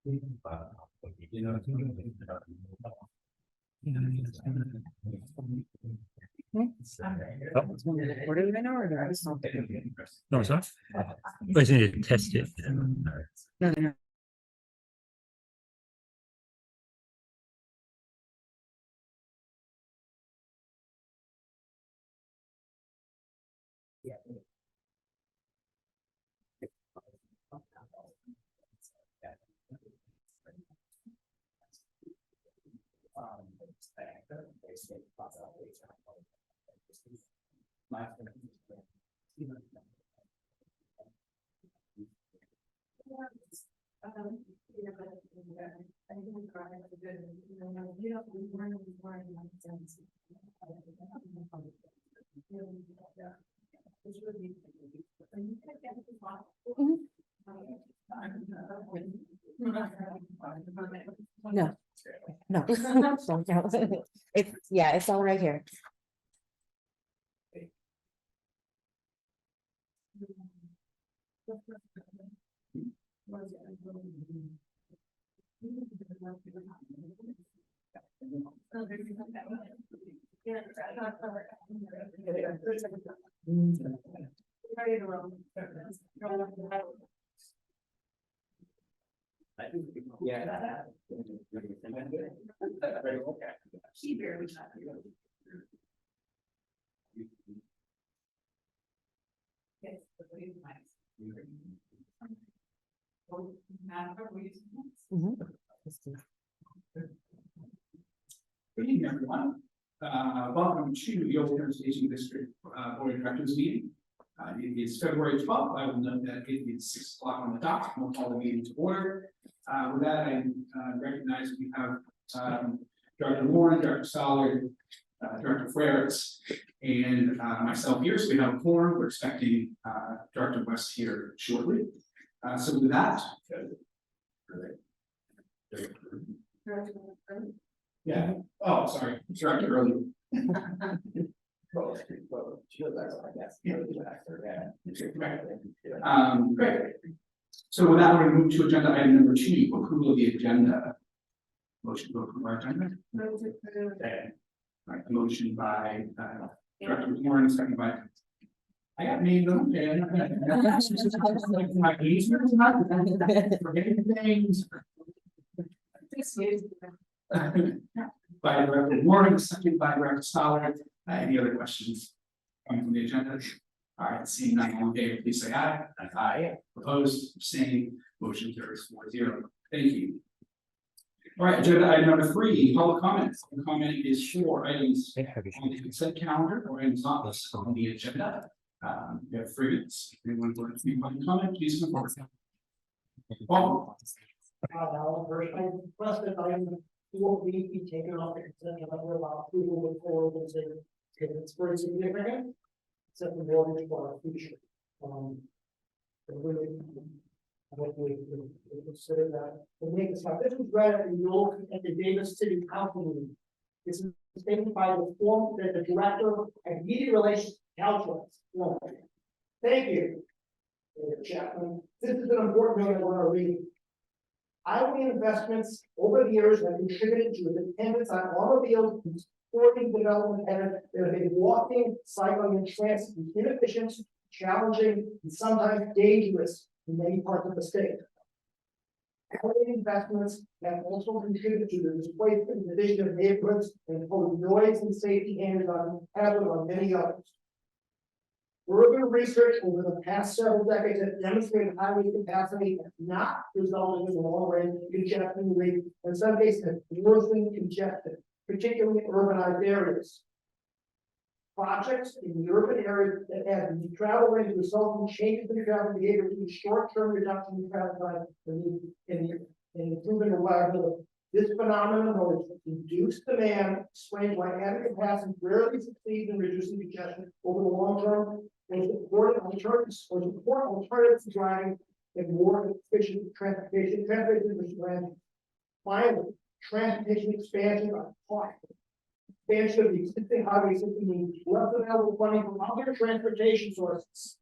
What are we gonna order? No, it's not. I just need to test it. No. No. It's all right here. She barely shot you. Yes, but what is nice. Good evening, everyone. Welcome to the Yolo Transportation District Board of Directors meeting. It is February 12th. I will note that it is 6 o'clock on the dot. We'll call the meeting to order. With that, I recognize we have Director Warren, Director Sollard, Director Freris, and myself here. So we have a forum. We're expecting Director West here shortly. So with that, yeah. Oh, sorry, Director Early. Great. So with that, we're going to move to agenda item number 2, approval of the agenda. Motion to approve our agenda. Okay. All right, motion by Director Warren, second by. I got named on there. My easier forgetting things. By Director Warren, second by Director Sollard. Any other questions coming from the agenda? All right, seeing none, all in favor, please say aye. Aye. Opposed, abstaining, motion carries 4-0. Thank you. All right, agenda item number 3, public comments. Public comment is for items on the consent calendar or items not listed on the agenda. You have 3 minutes. Anyone want to make public comment, please come forward. Paul. I requested item 4B be taken off the consent calendar about approval with forward and say it's very significant. Set the mortgage for our future. Really, I hope we consider that. To make this up, this was read at the Yolo at the Davis City Council meeting. This is stated by the form that the director of media relations calculates. Thank you, Chapman. This is an important note I want to read. Highway investments over the years have contributed to the dependence on automobiles and supporting development and there have been walking, cycling, and transit inefficient, challenging, and sometimes dangerous in many parts of the state. Highway investments have also contributed to the displacement and division of neighborhoods and imposed noise and safety hazards on many others. Further research over the past several decades has demonstrated highway capacity has not resulted in long-range congestion rate, in some cases worsening congestion, particularly in urbanized areas. Projects in the urban areas that have travel lanes resulting in changes in travel behavior to short-term reduction in travel time and improvement of reliability. This phenomenon will reduce demand, explains why added capacity rarely succeeds in reducing congestion over the long term. And support alternatives to driving and more efficient transportation. Finally, transportation expansion on cost. Expansion of the existing highway system means less available funding from other transportation sources.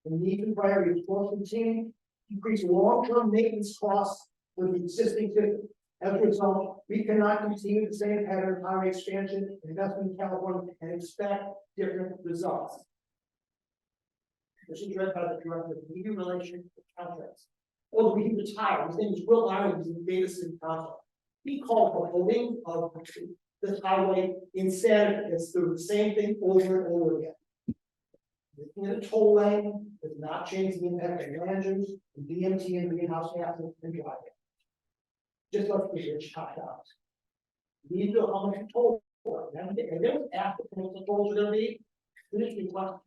The need and priorities will continue to increase long-term maintenance costs with the existing system. As a result, we cannot continue the same pattern of highway expansion, investment in California, and expect different results. This is read by the director of media relations and contracts. Oh, he retired. His name is Will Iron. He's in Davis City Council. He called the holding of this highway insanity. It's the same thing over and over again. Looking at a toll lane does not change the impact of land use, and DMT and greenhouse gases and driving. Just like the rich hot dogs. These are how much toll. And then after the tolls are gonna be, finish me question.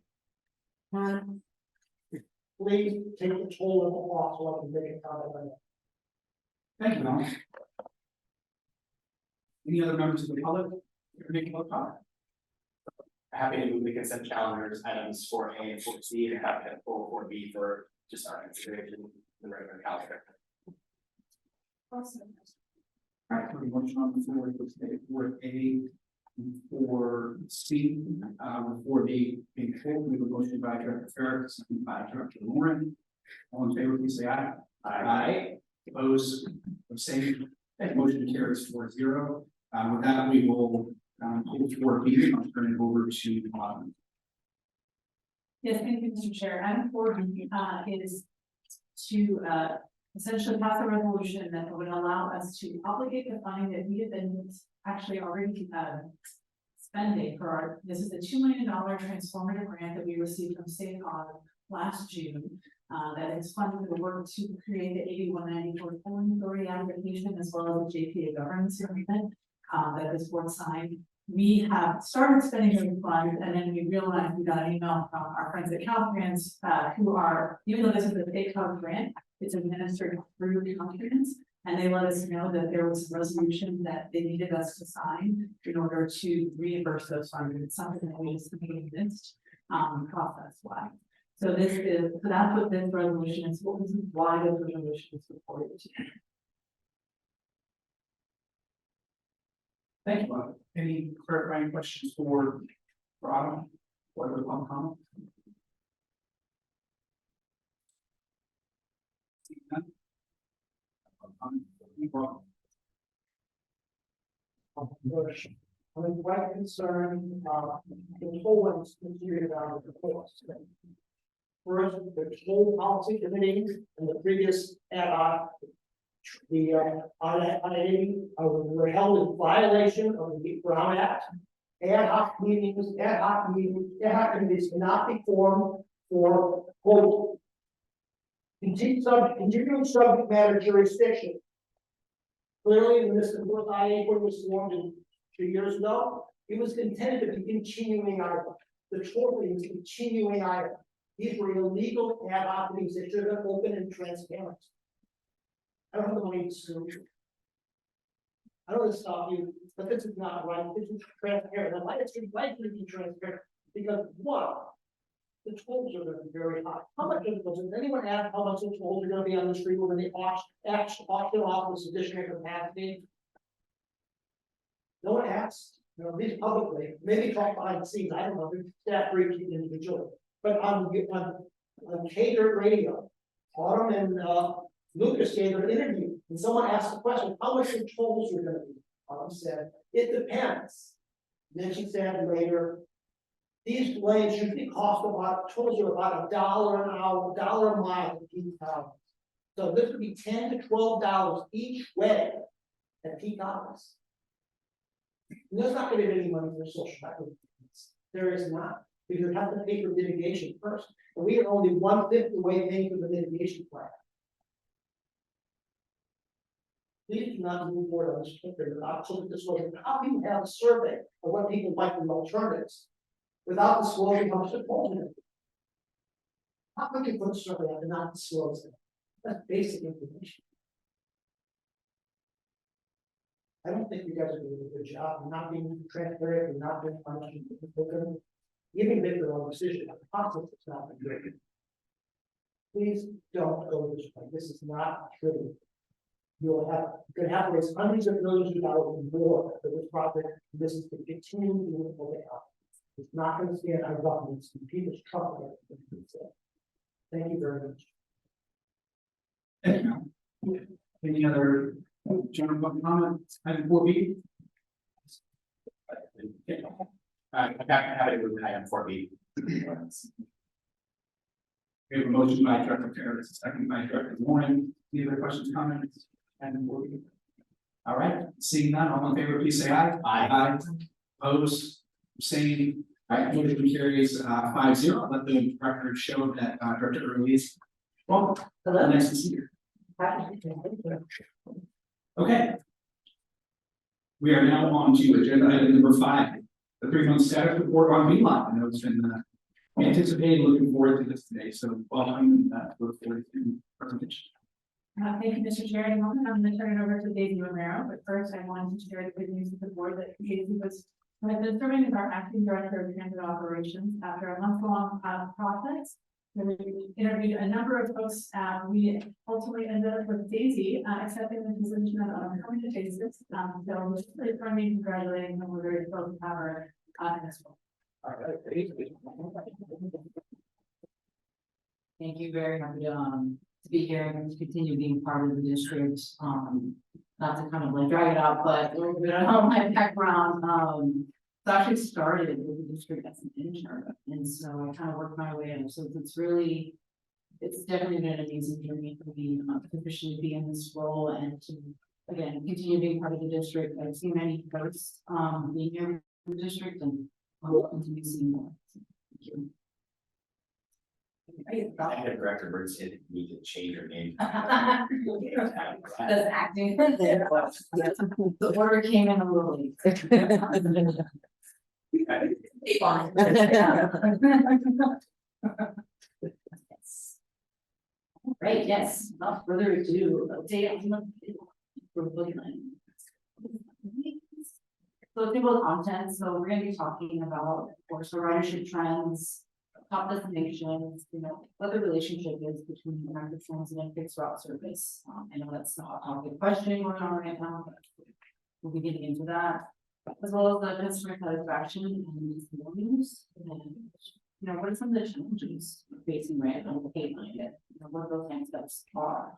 Please take the toll off so I can make a comment on that. Thank you, Alan. Any other members of the public? You're making a comment? Happy to move the consent calendars items 4A and 4C and happy to pull 4B for just our consideration in the regular calendar. Awesome. All right, we motion on the floor for A and for C, for B being full, we have a motion by Director Farrar, second by Director Lauren. All in favor, please say aye. Aye. Opposed, abstained, that motion carries 4-0. With that, we will pull for B. I'll turn it over to the bottom. Yes, thank you, Mr. Chair. Item 4B is to essentially pass a resolution that would allow us to obligate the funding that we have been actually already spending for our, this is a $2 million transformative grant that we received from State Cog last June. That is funding the work to create the 8194 Polling Authority application as well as the JPA governance agreement that this board signed. We have started spending those funds, and then we realized we got an email from our friends at Caltrans, who are, even though this is a State Cog grant, it's administered through Caltrans, and they let us know that there was a resolution that they needed us to sign in order to reimburse those funds. It's something that we just completely missed process wise. So this is, so that's what this resolution is. What is why this resolution is supported today. Thank you, Bob. Any clarifying questions for Adam or the public comment? Seeing none? I'm quite concerned about the whole one's considered about the cost. First, the whole policy committee and the previous ad hoc, the IAA were held in violation of the Brown Act. Ad hoc committees cannot be formed for quote continuing subject matter jurisdiction. Clearly, when this IA was formed 2 years ago, it was intended to be continuing item. The totally was continuing item. These were illegal ad hoc meetings that should have been open and transparent. I don't have the money to sue you. I don't want to stop you, but this is not right. This is transparent. And why it's likely to be transparent? Because one, the tolls are going to be very high. How much does anyone ask how much the tolls are going to be on the street when they auction off this additional capacity? No one asks, you know, these publicly, maybe talk behind the scenes, I don't know, staff briefed individually. But on catered radio, Autumn and Lucas gave an interview, and someone asked the question, how much the tolls are going to be? Autumn said, it depends. Then she said later, these lanes usually cost about, tolls are about $1 an hour, $1 a mile at peak hours. So this would be $10 to $12 each way at peak hours. And there's not going to be any money for social equity. There is not, because you have to pay for mitigation first. And we are only 1/5 the way paying for the mitigation plan. Please do not move forward on this paper without public disclosure. How can you have a survey of what people like in alternatives without disclosing how much it costs? How can you put a survey out and not disclose it? That's basic information. I don't think you guys are doing a good job of not being transparent and not being honest. Even make their own decision, the process is not good. Please don't go this way. This is not true. You could have to raise hundreds of millions of dollars more for this project. This is to continue to do it out. It's not going to stand our government's people's trouble. Thank you very much. Thank you. Any other general public comments, item 4B? I'm happy to move item 4B. We have a motion by Director Harris, a second by Director Warren. Any other questions, comments? Item 4B. All right, seeing none, all in favor, please say aye. Aye. Opposed, abstaining, all right, motion carries 5-0. Let the record show that Director Early is. Well, nice to see you. Okay. We are now on to agenda item number 5, the 3-month status report on VLOT. I know it's been anticipated, looking forward to this today. So welcome, look forward to the presentation. Thank you, Mr. Chair. In a moment, I'm going to turn it over to Daisy Romero, but first I wanted to share the good news with the board that Daisy has been serving as our acting director of transit operations after a month-long process. We interviewed a number of folks. We ultimately ended up with Daisy accepting the position on a permanent basis. So we're just really firmly congratulating them. We're very thrilled to have her in this role. All right. Thank you, very happy to be here and to continue being part of the district. Not to kind of like drag it out, but a little bit of my background. So I actually started with the district as an intern, and so I kind of worked my way up. So it's definitely been an amazing journey for me to officially be in this role and to again continue being part of the district. I've seen many folks being here in the district, and I will continue seeing more. Thank you. Executive Director Bird said we could change her name. That's acting. The order came in a little late. Right, yes, without further ado, update on the bookline. So table of contents, so we're gonna be talking about, of course, the ridership trends, top destinations, you know, what the relationship is between active transit and fixed route service. I know that's not a topic question going on right now, but we'll be getting into that, as well as the customer satisfaction and news. And, you know, what are some of the challenges facing right on the pay line? You know, what those next steps are.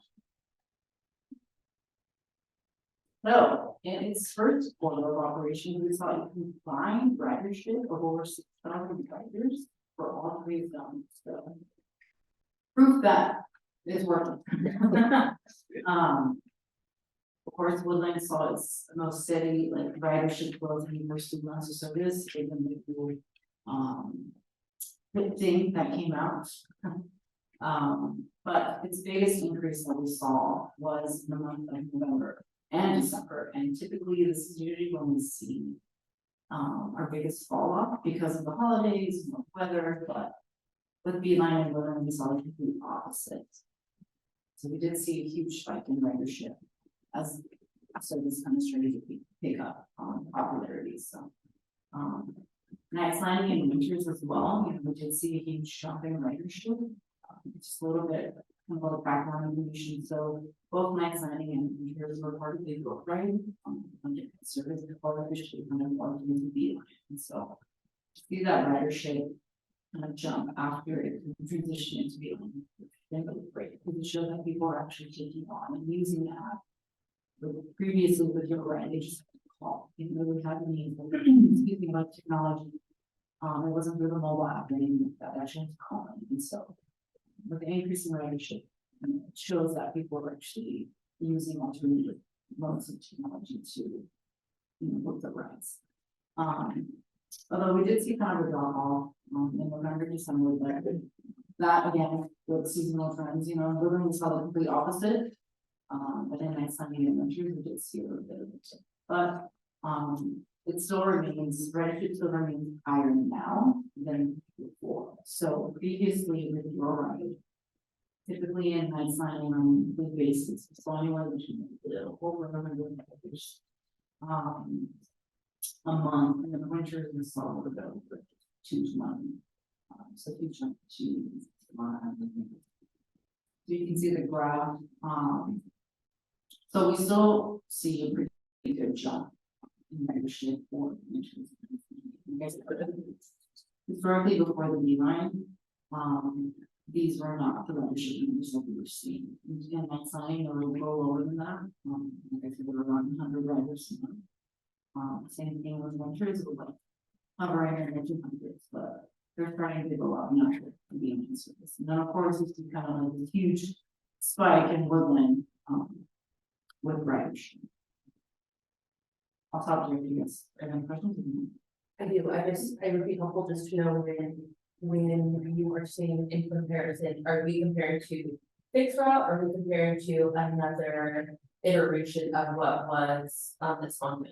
So, in its first quarter of operation, we saw a combined ridership of over 6,000 riders for all 3 zones. So, proof that it's working. Of course, Woodland saw its most steady like ridership growth in the first 2 months of service, given the thing that came out. But its biggest increase that we saw was in the month of November and December, and typically this is usually when we see our biggest fall off because of the holidays, weather, but with Beeline and Woodland, we saw the complete opposite. So we did see a huge spike in ridership as service kind of started to pick up popularity. So nights landing and winters as well, you know, we did see a huge jump in ridership. Just a little bit of a background information. So both nights landing and winters were part of the growth ride. Service before officially kind of walked into Beeline. And so to see that ridership kind of jump after it transitioned into Beeline, then really great because it showed that people are actually taking on and using the app. But previously with your brand, they just had to call. You know, we had any speaking about technology. It wasn't through the mobile app or anything like that. Actually had to call them. And so with the increase in ridership, it shows that people are actually using alternative modes of technology to, you know, book the rides. Although we did see kind of a drop off in November, December, but that again with seasonal trends, you know, literally saw the complete opposite. But in night Sunday and winters, we did see a little bit of it. But it still remains, ridership still remains higher now than before. So previously with your ride, typically in night signing on a weekly basis, so anywhere between over 100 riders a month, and in the winters we saw a little bit over 2 to 1. So if you jump to so you can see the graph. So we still see a pretty good jump in ridership for winters. Historically, before the Beeline, these were not the ridership numbers that we were seeing. And my sign are a little lower than that, like I said, there were around 100 riders. Same thing with winters, it was like hovering in the 200s, but they're starting to go up naturally for the engine service. And then of course, we see kind of like this huge spike in Woodland, with ridership. I'll stop there if you guys have any questions. I do, I would be helpful just to know when you are saying in comparison, are we comparing to fixed route, or are we comparing to another iteration of what was this one?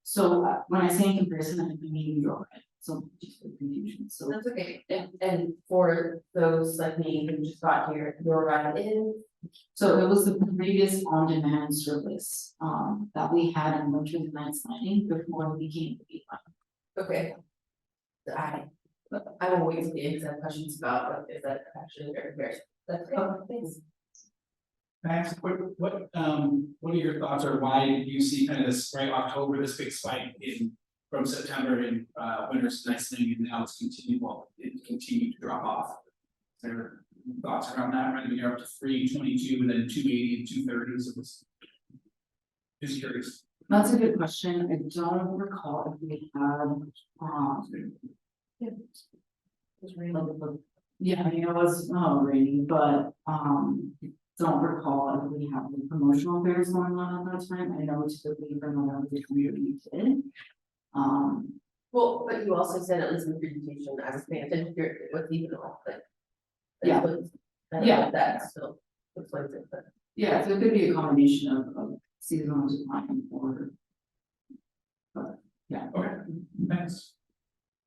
So when I say in comparison, I mean your ride, so just for confusion, so. That's okay, and for those like me who just got here, your ride in. So it was the previous on-demand service, that we had in winter night signing before we became the beeline. Okay. I will wait to the end, 'cause I have questions about what is that actually very comparison. That's okay, thanks. Can I ask a quick, what are your thoughts, or why did you see kind of this, right, October, this big spike in, from September in, winter's nice thing, and now it's continued, well, it continued to drop off? Is there thoughts around that, right, you're up to 322, and then 280 and 230, so it's. Just curious. That's a good question, I don't recall if we had, yeah, I mean, it was, rainy, but, don't recall if we have the promotional fairs going on at that time. I know typically from around the community did. Well, but you also said at least in the presentation, I was paying attention to it with even all, but. Yeah. Yeah. That still looks like it, but. Yeah, so it could be a combination of seasonal decline or. But, yeah. Okay, thanks.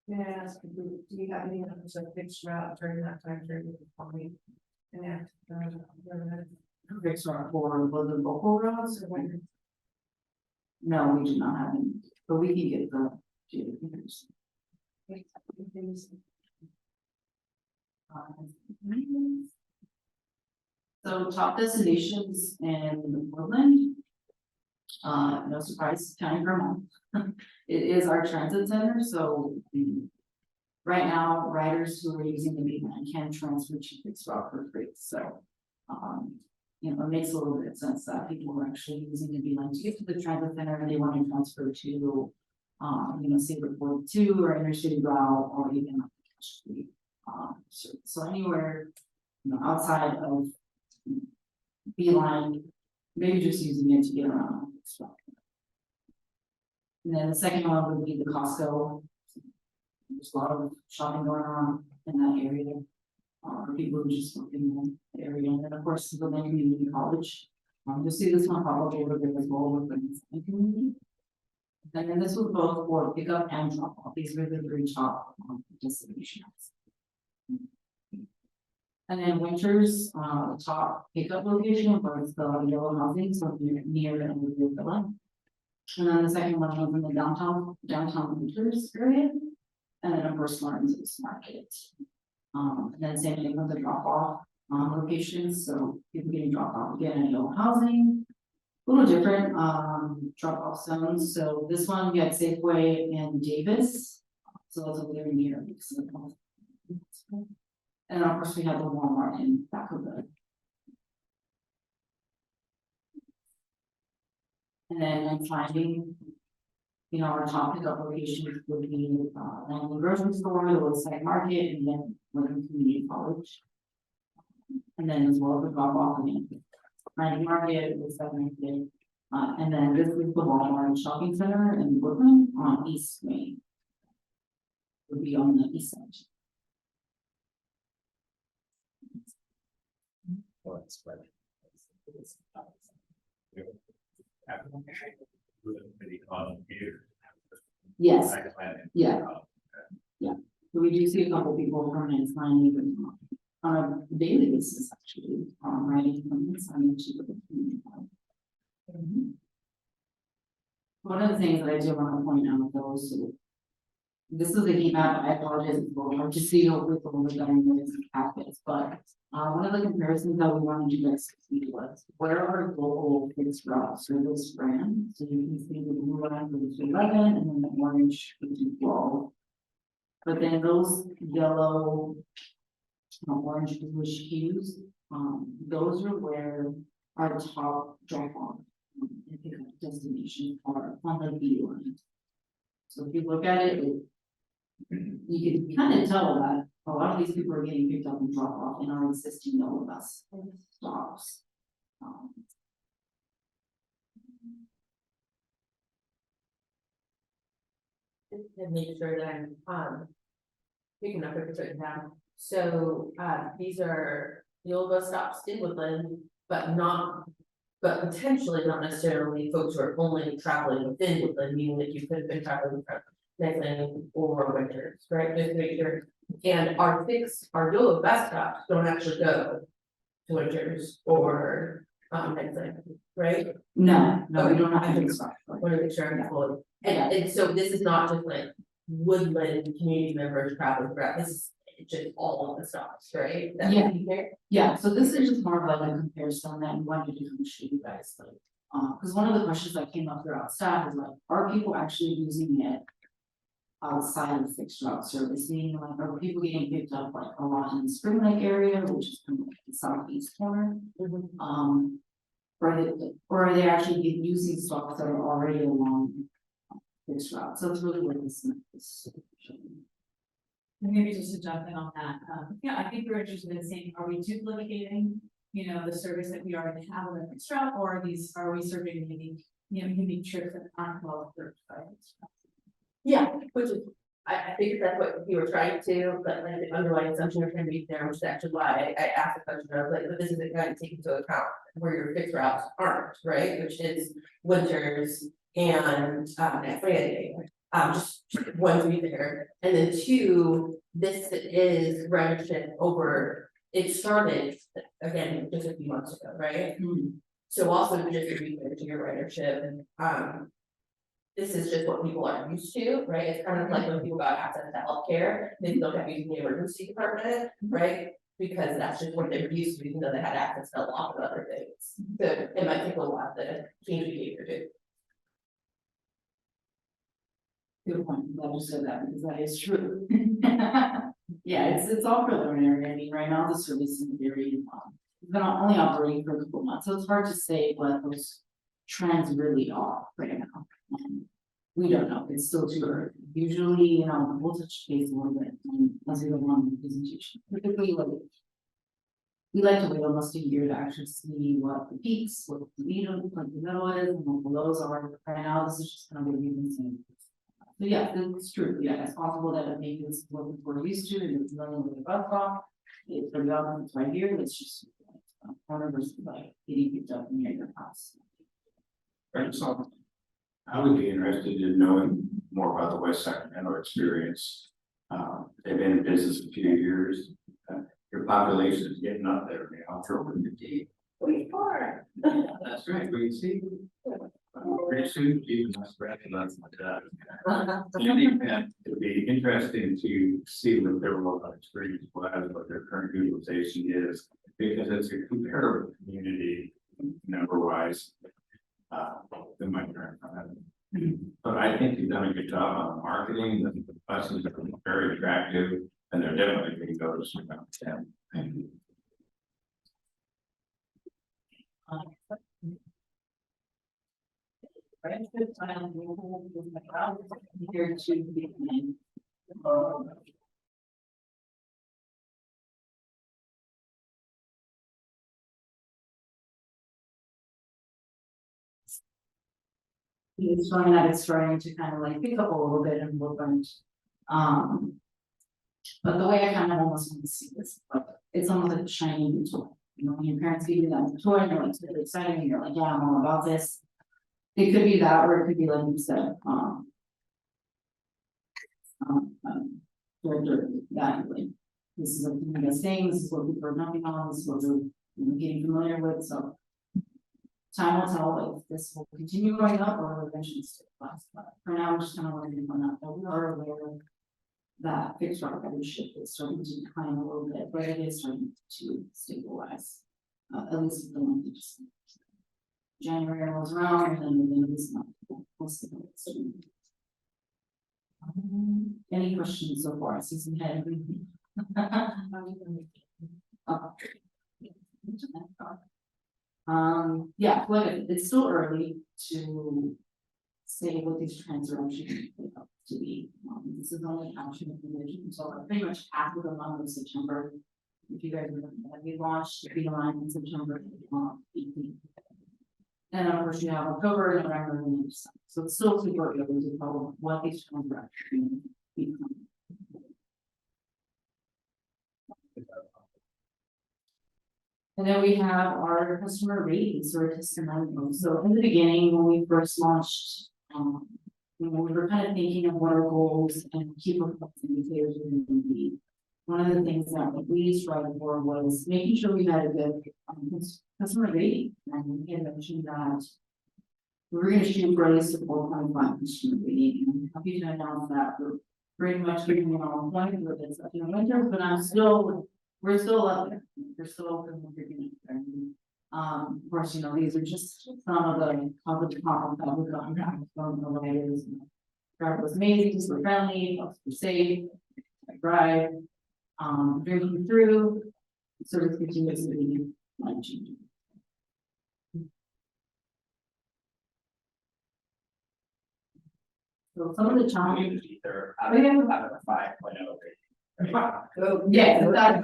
May I ask, do you have any others of fixed route during that time period for me? Yeah. Fixed route for was it local roads or when? No, we do not have any, but we can get the. So top destinations in Portland. No surprise, County Vermont. It is our transit center, so right now, riders who are using the beacon can transfer to fixed route for free, so. It makes a little bit of sense that people are actually using the beeline to get to the transit center and they want to transfer to, say report 2 or intercity route or even like cash free. So anywhere, outside of beeline, maybe just using it to get around. And then the second one would be the Costco. There's a lot of shopping going on in that area. For people who just work in the area, and then of course the Lane Community College. You'll see this one pop up over there as well with the community. And then this was both for pickup and drop off. These were the 3 top destinations. And then winters, top pickup location was the Yolo housing, so near and with the villa. And then the second one was in the downtown winters area. And then of course Lawrence's Market. And then same thing with the drop off locations, so people getting dropped off again at Yolo housing. A little different drop off zones, so this one we had Safeway and Davis, so those are very near. And of course we have the Walmart in back of the. And then I'm finding, our top pickup locations would be the grocery store, the roadside market, and then Lincoln Community College. And then as well as the drop off and Friday market with 7th. And then this is the Walmart shopping center in Brooklyn on East Main. Would be on the east side. Yes, yeah. Yeah, so we do see a couple people from Insline even on a daily basis, actually, riding from Insline to the community. One of the things that I do want to point out though, so this is a heat map. I apologize, it's a little hard to see with the little government packets, but one of the comparisons that we wanted you guys to see was where are global fixed route service brands? So you can see the blue line for the 11 and then the orange for the 12. But then those yellow orange bluish hues, those are where our top drop off. And pickup destinations are on the B line. So if you look at it, you can kind of tell that a lot of these people are getting picked up and drop off in our existing Yolo bus stops. And make sure that I'm, picking up a certain town. So, these are the old bus stops in Woodland, but potentially not necessarily folks who are only traveling within Woodland, meaning that you could have been traveling from Nightland or Winters, right? Just to make sure. And our Yolo bus stops don't actually go to Winters or, Nightland, right? No, we Okay. don't have to stop. Want to make sure I'm following. And so this is not just like Woodland community members traveling throughout, this is just all of the stops, right? That Yeah. would be fair? Yeah, so this is just more of like a comparison that we wanted to do show you guys like, because one of the questions that came up throughout staff is like, are people actually using it? Outside of fixed route service, meaning like, are people getting picked up like a lot in the Spring Lake area, which is kind of like the southeast corner? Or are they actually using stops that are already along fixed route? So it's really what this is. Maybe just to jump in on that, yeah, I think we're interested in seeing, are we duplicating, the service that we already have on the fixed route, or are we serving unique trips that aren't well served by fixed route? Yeah, which is, I figured that's what you were trying to, but like the underlying assumption you're trying to be there, which is actually why I asked the question, I was like, but this isn't going to take into account where your fixed routes aren't, right? Which is Winters and Friday. Just one to be there, and then two, this is ridership over, it started again just a few months ago, right? So also just to be fair to your ridership, this is just what people are used to, right? It's kind of like when people got access to healthcare, they still kept using the emergency department, right? Because that's just what they were used to, even though they had access to a lot of other things. So it might take a while to change behavior too. Good point, I'm glad you said that, because that is true. Yeah, it's all preliminary, I mean, right now the service is very, it's been only operating for a couple months, so it's hard to say what those trends really are right now. We don't know, it's still too early, usually, we'll touch base a little bit, as we go along with the presentation, typically, like, we like to wait almost a year to actually see what the peaks, what the medium, what the middle is, and what the lows are, right now, this is just kind of what we've been seeing. So yeah, it's true, yeah, it's possible that maybe it's what we're used to, and it's running with the bus stop. It's for the other, it's right here, it's just corner versus like getting picked up near your house. Right, so I would be interested in knowing more about the West Sacramento experience. They've been in business a few years. Your population is getting up there now. We are. That's right, we see. Pretty soon, even less recognized like that. It'd be interesting to see what their local experience was, what their current utilization is, because it's a comparable community number wise. Than my current. But I think you've done a good job on the marketing, the buses are very attractive, and they're definitely going to go to some kind of town. Thank you. Right, good time, here to begin. It's showing that it's starting to kind of like pick up a little bit and movement. But the way I kind of almost want to see this, it's almost like a shiny new toy. When your parents give you that toy and you're like really excited and you're like, yeah, I'm all about this. It could be that, or it could be like you said, that like, this is like the best thing, this is what people are knocking on, this is what we're getting familiar with, so. Time will tell if this will continue going up or eventually stay flat, but for now, we're just kind of learning on that, but we are aware that fixed route ridership is starting to decline a little bit, but it is starting to stabilize. At least the month of December. January rolls around and then the end of this month, we'll stabilize. Any questions so far? Susan had everything. Yeah, well, it's still early to say what these trends are actually going to be. This is only action information, so we're pretty much after the month of September. If you guys remember, we launched the line in September 18th. And of course, you have October, November, and December. So it's still super early to tell what these trends are actually becoming. And then we have our customer ratings or testimonials. So in the beginning, when we first launched, we were kind of thinking of what our goals and key performance indicators were going to be. One of the things that we strived for was making sure we had a good customer rating. And we had mentioned that we were going to shoot for at least a 4.5 customer rating. I'm happy to announce that we're pretty much giving you all one of this up in winter, but we're still up there. We're still open with there. Of course, you know, these are just some of the problems that we've gotten from the layers. Driver was amazing, super friendly, super safe, drive, drinking through, sort of continuously life changing. So some of the challenges. Either out of a 5.0 rating. Yes, that's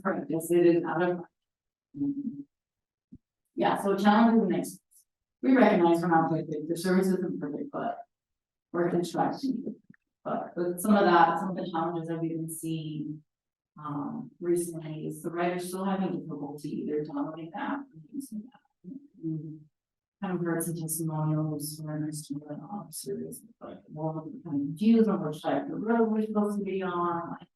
correct. Yes, it is out of. Yeah, so challenges next. We recognize we're not perfect, the service isn't perfect, but we're constructing. But with some of the challenges that we've been seeing recently is the riders still having difficulty either downloading the app or using that. Kind of heard some testimonials from our student officers, but more kind of confused on which type of road we're supposed to be on, like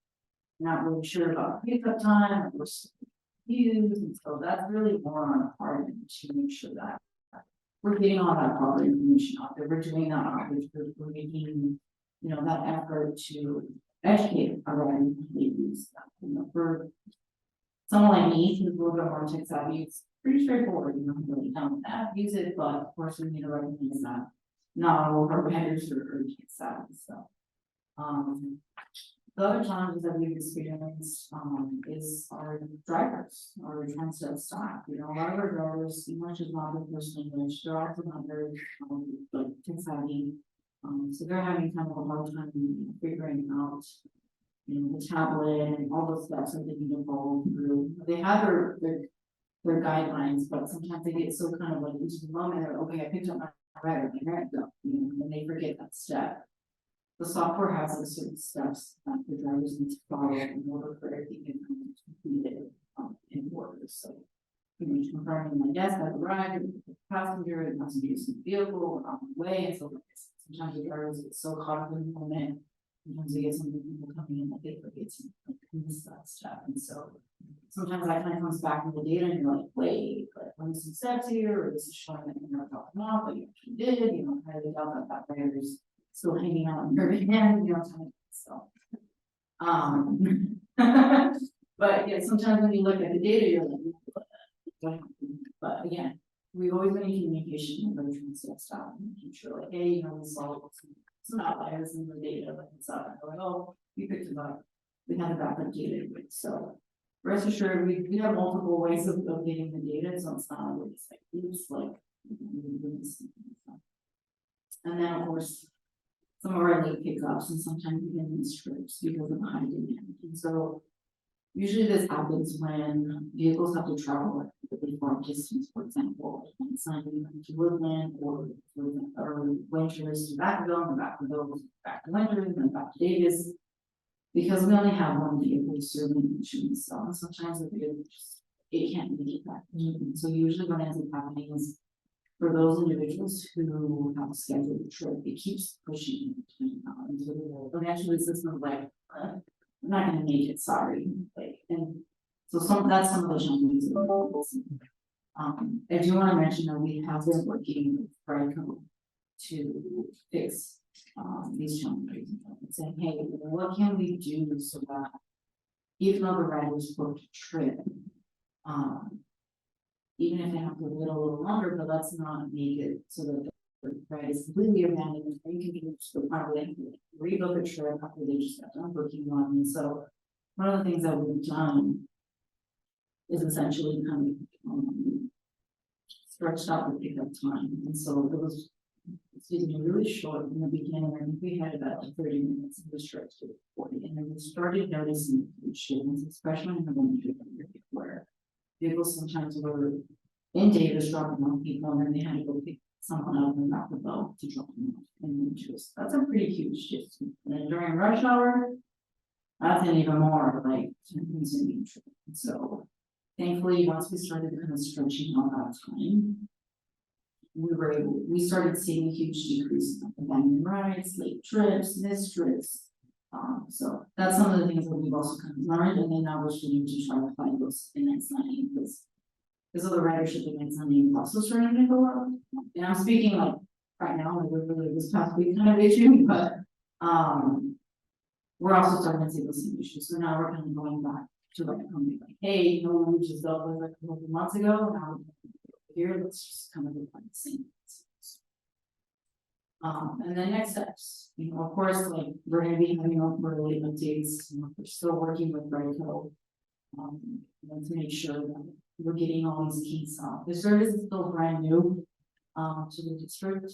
not really sure about pickup time, we're confused, and so that's really more on our part to make sure that we're getting all that proper information out there. We're doing that outreach, we're making, you know, that effort to educate our riding communities. You know, for someone like me who's a little bit more tech savvy, it's pretty straightforward, you know, really down the app, use it, but of course we need to recognize that not all of our vendors are tech savvy. So the other challenges that we've experienced is our drivers, our transit staff. You know, a lot of our drivers, English is not their first language, they're also not very like tech savvy. So they're having kind of a hard time figuring out, you know, the tablet and all those steps that they need to follow through. They have their guidelines, but sometimes they get so kind of like into the moment, they're okay, I picked up my rider, you know, and they forget that step. The software has like certain steps that the drivers need to follow in order for everything to be completed in order. So, you know, confirming my guest has arrived, the passenger use the vehicle on the way, and so sometimes the drivers get so caught up in the moment. Sometimes we get some people coming in that they forget to miss that step, and so sometimes that kind of comes back in the data, and you're like, wait, but when some steps here, or this is showing that you're not talking off, but you actually did, you know, how do you doubt that rider's still hanging out on your hand, you know, so. But yeah, sometimes when you look at the data, you're like, but again, we've always been in communication with our transit staff, making sure like, hey, you know, we saw some outliers in the data, like it's up, and we're like, oh, we picked it up, we had a backup data, so rest assured, we have multiple ways of getting the data, so it's not always like, oops, like, and then of course, some of our late pickups and sometimes even miss trips because of the high demand. And so usually this happens when vehicles have to travel a really far distance, for example, signing to Woodland or Winters to Vacaville and Vacaville back to Winters and then back to Davis. Because we only have one vehicle serving each of these cells, sometimes the vehicle just it can't meet that. And so usually what ends up happening is for those individuals who have a scheduled trip, it keeps pushing into eventually the system like, I'm not gonna make it, sorry. Like, and so that's some of the challenges. I do want to mention that we have been working with Brico to fix these challenges and saying, hey, what can we do so that even though the riders booked a trip, even if they have to wait a little longer, but let's not make it so that the right, it's completely abandoned, inconvenience to the property, rebuild the trail after they just got done working on, and so. One of the things that we've done. Is essentially kind of, stretched out the pickup time, and so it was. Excuse me, really short in the beginning, I think we had about 30 minutes of the stretch to 40, and then we started noticing shifts, especially in the winter where. People sometimes were in Davis dropping off people, and then they had to go pick someone up and knock the bell to drop them off. And just, that's a pretty huge shift. And then during rush hour, that's an even more like consuming trip. So thankfully, once we started kind of stretching out that time, we started seeing a huge decrease in abandoned rides, late trips, missed trips. So that's some of the things that we've also kind of learned, and then now we're starting to try to find those index landing because of the ridership index landing also starting to go up. And I'm speaking like right now, like literally this past week kind of issue, but we're also starting to see those same issues. So now we're kind of going back to like hey, you know, we just dealt with like a couple months ago. Now here, let's just kind of look like the same. And then next steps, you know, of course, like we're gonna be having our quarterly updates, you know, we're still working with Brightco. To make sure that we're getting all these keys out. The service is still brand new, to the district.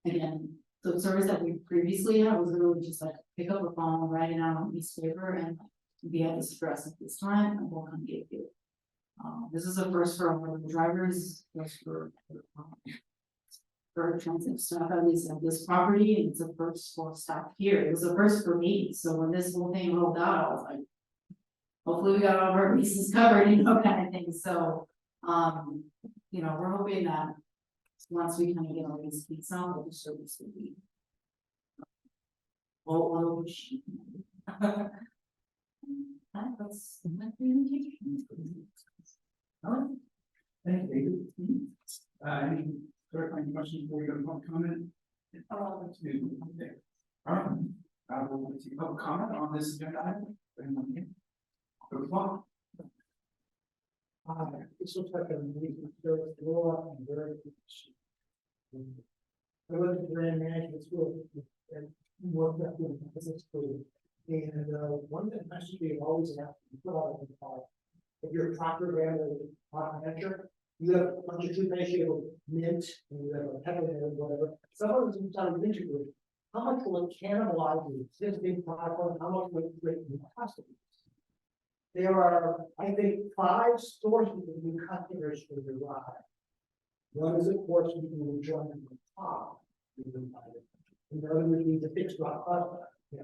Again, the service that we previously had was really just like pick up a phone, write it out on a piece of paper, and be at this address at this time, and we'll come get you. This is a first for all of the drivers, first for transit staff, at least at this property, and it's a first for staff here. It was a first for me, so when this whole thing rolled out, I was like, hopefully we got all of our bases covered, you know, kind of thing. So, you know, we're hoping that once we kind of get all these things out, that the service will be. Oh, that's my presentation. Thank you. Any clarifying questions before we go to public comment? Okay. All right, I will take public comment on this agenda item. Anyone here? Go along. This looks like a meeting, there was law and very. I went to brand management school and worked at the business school. And one thing I should be always have to put out in the car. If you're a Procter brand or manager, you have a bunch of toothpaste, you have a mint, and you have a peppermint or whatever. Some of them sound integrated. How much will it cannibalize the existing product, and how much will it create new customers? There are, I think, 5 sources of new customers for the ride. One is, of course, you can join them from top. The other would be the fixed route bus. The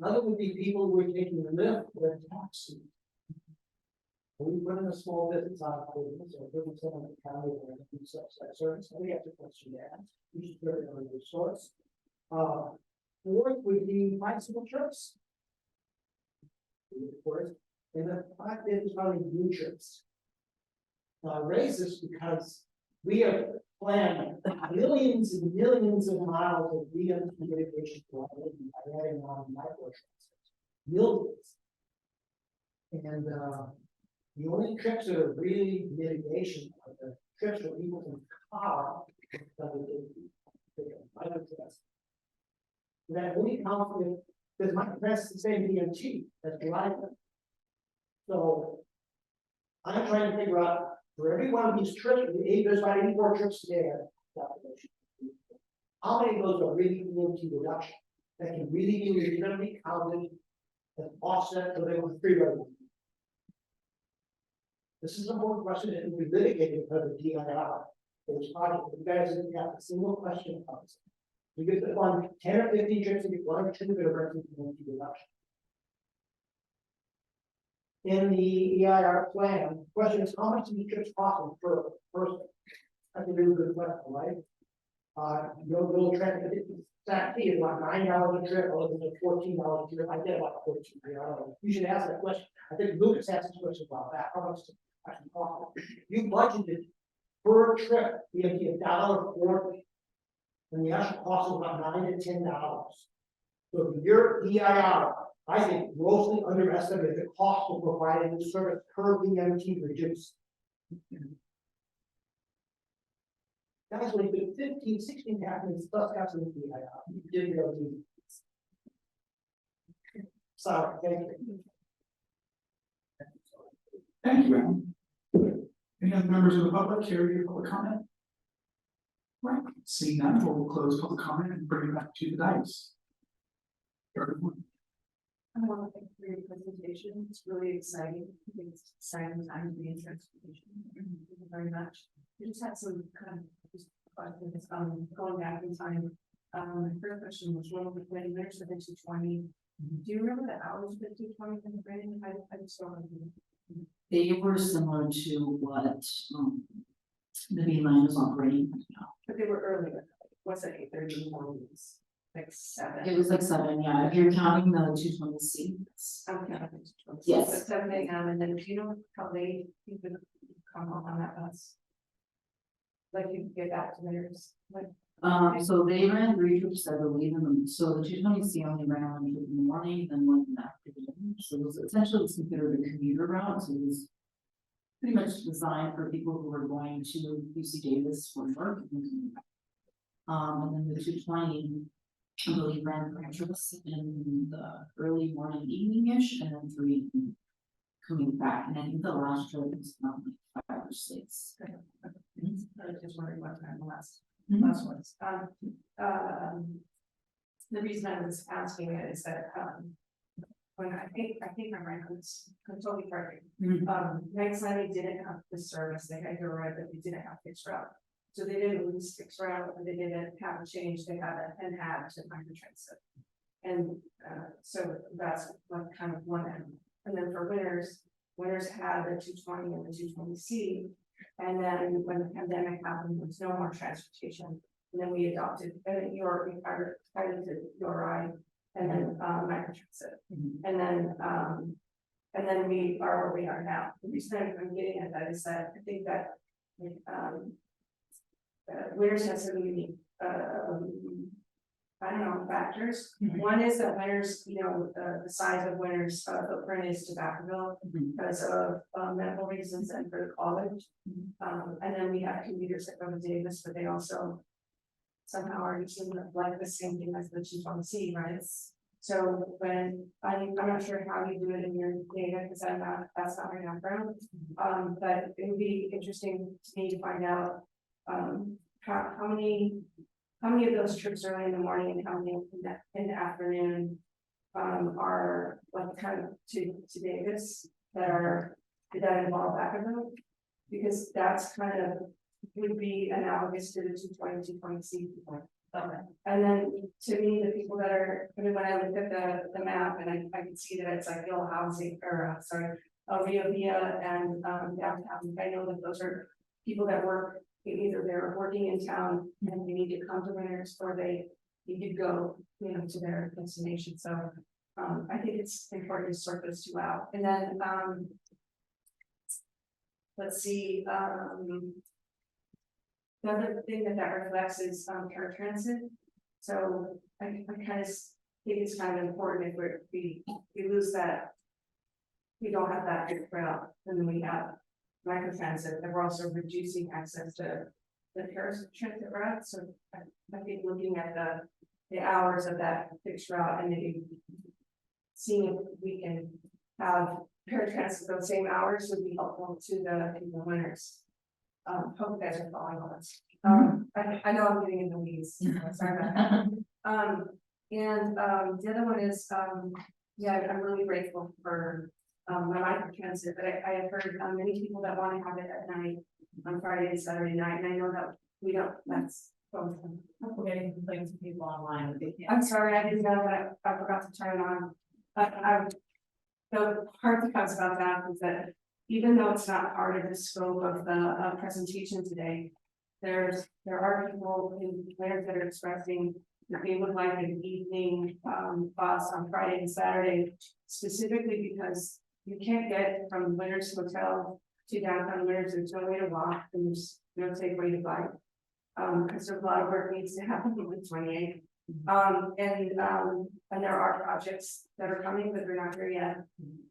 other would be people who are taking the lift or a taxi. We put in a small business on business or business in the county or do such that service. And we have to question that. We should put it on the source. Fourth would be bicycle trips. Of course, and the 5th is probably new trips. I raise this because we have planned millions and millions of miles of vegan communication by adding on micro millions. And the only trips that are really mitigation are the trips where people can car that only confident because my press the same DMT as driving. So I'm trying to figure out for every one of these trips, there's about 84 trips a day. How many of those are really DMT reduction that can really be legitimately counted and offset so they were free revenue? This is an important question that we litigated because of DIR. It was project. You guys didn't have a single question about it. You get the one 10 or 15 trips to get 1 or 2 that are reduction. In the EIR plan, the question is how much do these trips cost per person? That's a really good question, right? Your little trip that fee is about $9 a trip, or is it $14 a trip? I get about 14. I don't know. You should ask that question. I think Lucas asked this question about that. How much does it actually cost? You budgeted per trip, you have to be $1.40. And the actual cost is about $9 to $10. So your EIR, I think, grossly underestimated the cost of providing the service per BMT reduced. That's only been 15, 16 happenings, plus absolutely, didn't go to. Sorry, thank you. Thank you, Alan. Any other members of the public here to public comment? Right, seeing none, we'll close public comment and bring it back to the dice. Everyone. I want to thank you for your presentation. It's really exciting. I think it's exciting time to be in transportation. Thank you very much. We just had some kind of just questions, going back in time. My first question was one of the planning minutes for the 220. Do you remember the hours of the 220 in the training? I just don't remember. They were similar to what, the B line was operating. But they were earlier. Was it 8:30 in the mornings? Like 7? It was like 7, yeah, if you're counting the 220C. Okay. Yes. At 7 a.m. and then do you know how late you could come on that bus? Like you could get back to theirs, like. So they ran 3 trips, I believe, and so the 220C only ran 1 trip in the morning, then 1 in the afternoon. So it was essentially considered a commuter route, so it was pretty much designed for people who were going to UC Davis for work. And then the 220, I believe, ran 3 trips in the early morning, evening-ish, and then 3 coming back. And I think the last trip was around like 5 or 6. I was just wondering what time the last Mhm. ones. The reason I was asking it is that, when I think my rank was totally correct. Next Sunday didn't have the service, they had your right, but they didn't have fixed route. So they didn't lose fixed route, and they didn't have a change, they had an add to microtransit. And, so that's like kind of one end. And then for winners had the 220 and the 220C. And then when the pandemic happened, there was no more transportation. And then we adopted, your ride, and then, microtransit. And then we are where we are now. The reason I'm getting at that is that I think that, winners has some unique, I don't know, factors. One is that winners, the size of winners, footprint is Tobacconville because of medical reasons and for college. And then we have commuters that go to Davis, but they also somehow are using like the same thing as the 220C, right? So when I'm not sure how you do it in your data because that's not my background. But it would be interesting to me to find out how many of those trips are in the morning and how many in the afternoon are like kind of to Davis that involve Vacaville, because that's kind of would be analogous to the 220C. And then to me, the people that are, when I look at the map and I can see that it's like Yolo housing or Rio Villa and downtown. I know that those are people that work. Either they're working in town and they need to come to winners, or they need to go, to their destination. So I think it's important to sort those two out. And then let's see, the other thing that reflects is paratransit. So I kind of think it's kind of important if we lose that, we don't have that big route, and then we have microtransit, and we're also reducing access to the paratransit route. So I think looking at the hours of that fixed route and maybe seeing if we can have paratransit those same hours would be helpful to the winners. Hope you guys are following all this. I know I'm getting in the weeds. Sorry about that. And the other one is yeah, I'm really grateful for my microtransit, but I have heard many people that want to have it at night on Friday and Saturday night, and I know that we don't. That's I'm getting complaints from people online that they can't. I'm sorry, I didn't know that I forgot to turn it on. The hard thing about that is that even though it's not part of the scope of the presentation today, there are people in players that are expressing that they would like an evening bus on Friday and Saturday, specifically because you can't get from Winners Hotel to downtown Winners. There's no way to walk, and there's no safe way to bike. Because there's a lot of work needs to happen with 28. And there are projects that are coming, but they're not here yet.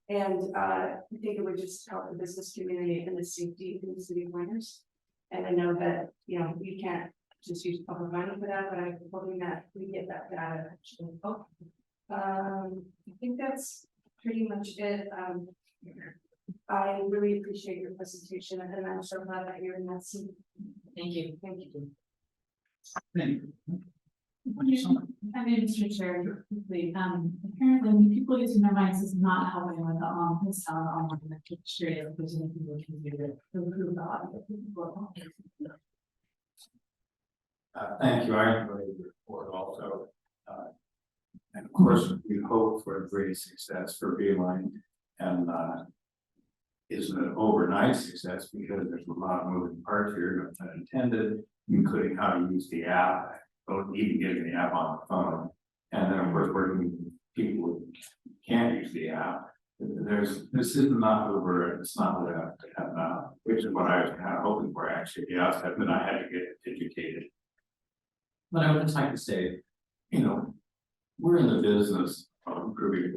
And I think it would just help the business community and the safety in the city of Winners. And I know that, you know, we can't just use public money for that, but I'm hoping that we get that data actually. Oh, I think that's pretty much it. I really appreciate your presentation, and I'm so glad that you're in that seat. Thank you. Thank you. Thank you. I mean, Mr. Chair, quickly, apparently when people using their mics is not helping with this online administrative, if there's anything we can do to improve the audio. Thank you, I enjoyed the report also. And of course, we hope for a great success for Beeline and isn't an overnight success because there's a lot of moving parts here, no pun intended, including how to use the app, even getting the app on the phone. And then of course, working with people who can't use the app. This is not over, it's not left, which is what I was kind of hoping for actually. The outset, but I had to get educated. But I would just like to say, you know, we're in the business of improving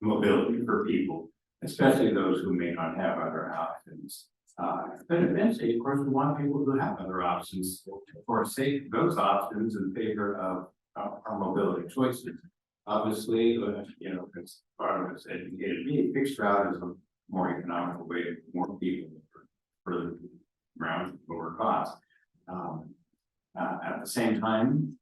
mobility for people, especially those who may not have other options. But eventually, of course, we want people who have other options or say those options in favor of our mobility choices. Obviously, you know, it's part of it's educated me. Fixed route is a more economical way to more people for around lower cost. At the same time,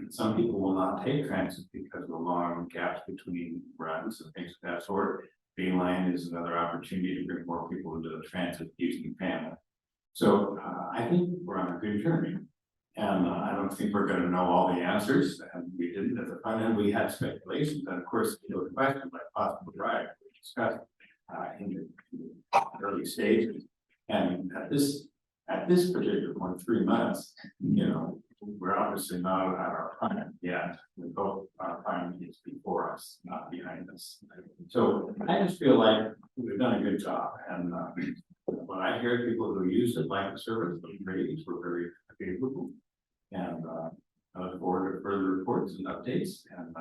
some people will not take transit because of the long gaps between runs and things of that sort. Beeline is another opportunity to bring more people into the transit using family. So I think we're on a good journey. And I don't think we're going to know all the answers. And we didn't at the front end. We had speculations. And of course, you know, the question like possible drive we discussed in the early stages. And at this particular point, 3 months, you know, we're obviously not at our prime yet. We both our prime is before us, not behind us. So I just feel like we've done a good job. And when I hear people who use it like the service, the ratings were very favorable. And I look forward to further reports and updates. And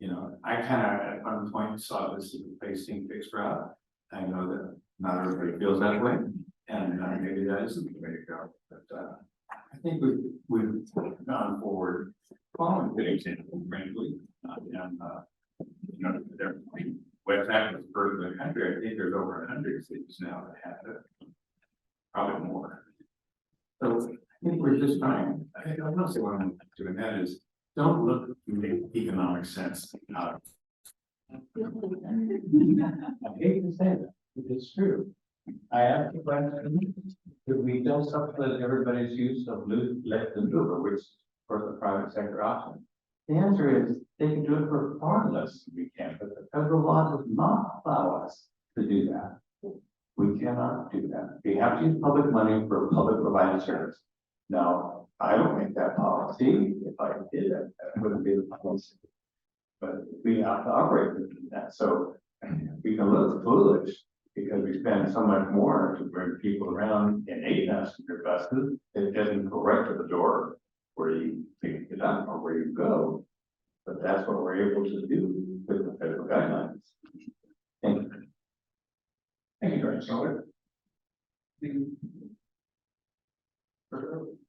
you know, I kind of at one point saw this as replacing fixed route. I know that not everybody feels that way, and maybe that isn't the way to go. But I think we've gone forward, following good example, frankly, and you know, their West Africa is first in the country. I think there's over 100 cities now that have it, probably more. So I think we're just trying. I don't say what I'm doing. That is, don't look to make economic sense out of it. I hate to say that, but it's true. I asked the question, if we don't supplement everybody's use of left and Uber, which for the private sector option, the answer is they can do it for far less than we can, but the federal law does not allow us to do that. We cannot do that. We have to use public money for public provided service. Now, I don't make that policy. If I did it, that wouldn't be the policy. But we have to operate within that. So we can look foolish because we spend so much more to bring people around in 8 passenger buses. It doesn't go right to the door where you pick it up or where you go. But that's what we're able to do with the federal guidelines. Thank you. Thank you, Director Scholar.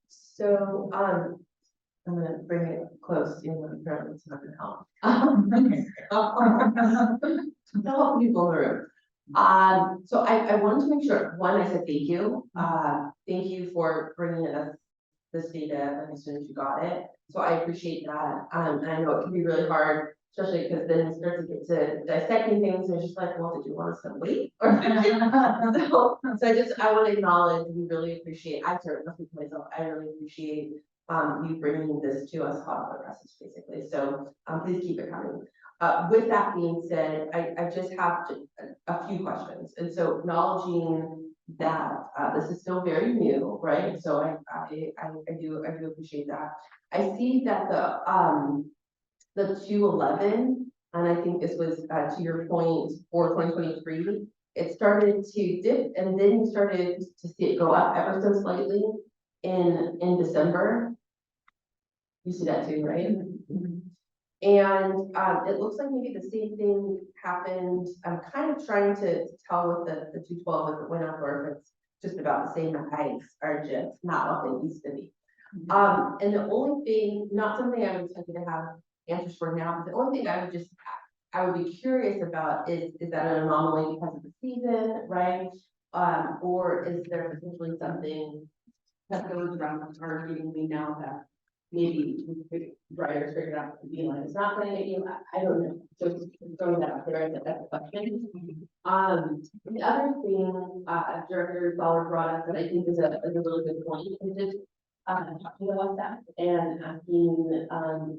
So, I'm gonna bring it close, even though apparently it's not gonna help. To help people in the room. So I wanted to make sure, one, I said thank you. Thank you for bringing us this data as soon as you got it. So I appreciate that. And I know it can be really hard, especially because then you start to get to dissecting things and it's just like, well, did you want us to wait? So I want to acknowledge, we really appreciate, I certainly speak for myself, I really appreciate you bringing this to us hot for us, basically. So please keep it coming. With that being said, I just have a few questions. And so acknowledging that this is still very new, right? So I do appreciate that. I see that the 211, and I think this was to your point for 2023, it started to dip and then started to see it go up ever so slightly in December. You see that too, right? And it looks like maybe the same thing happened. I'm kind of trying to tell with the 212 if it went up or if it's just about the same heights are just not what they used to be. And the only thing, not something I would expect you to have answers for now, but the only thing I would be curious about is that an anomaly because of the season, right? Or is there potentially something that goes around the targeting me now that maybe writers figured out the beeline is not gonna get you, I don't know, just throwing that out there, that's a question. The other thing, Director Dollar brought up that I think is a really good point, is just, talking about that and asking,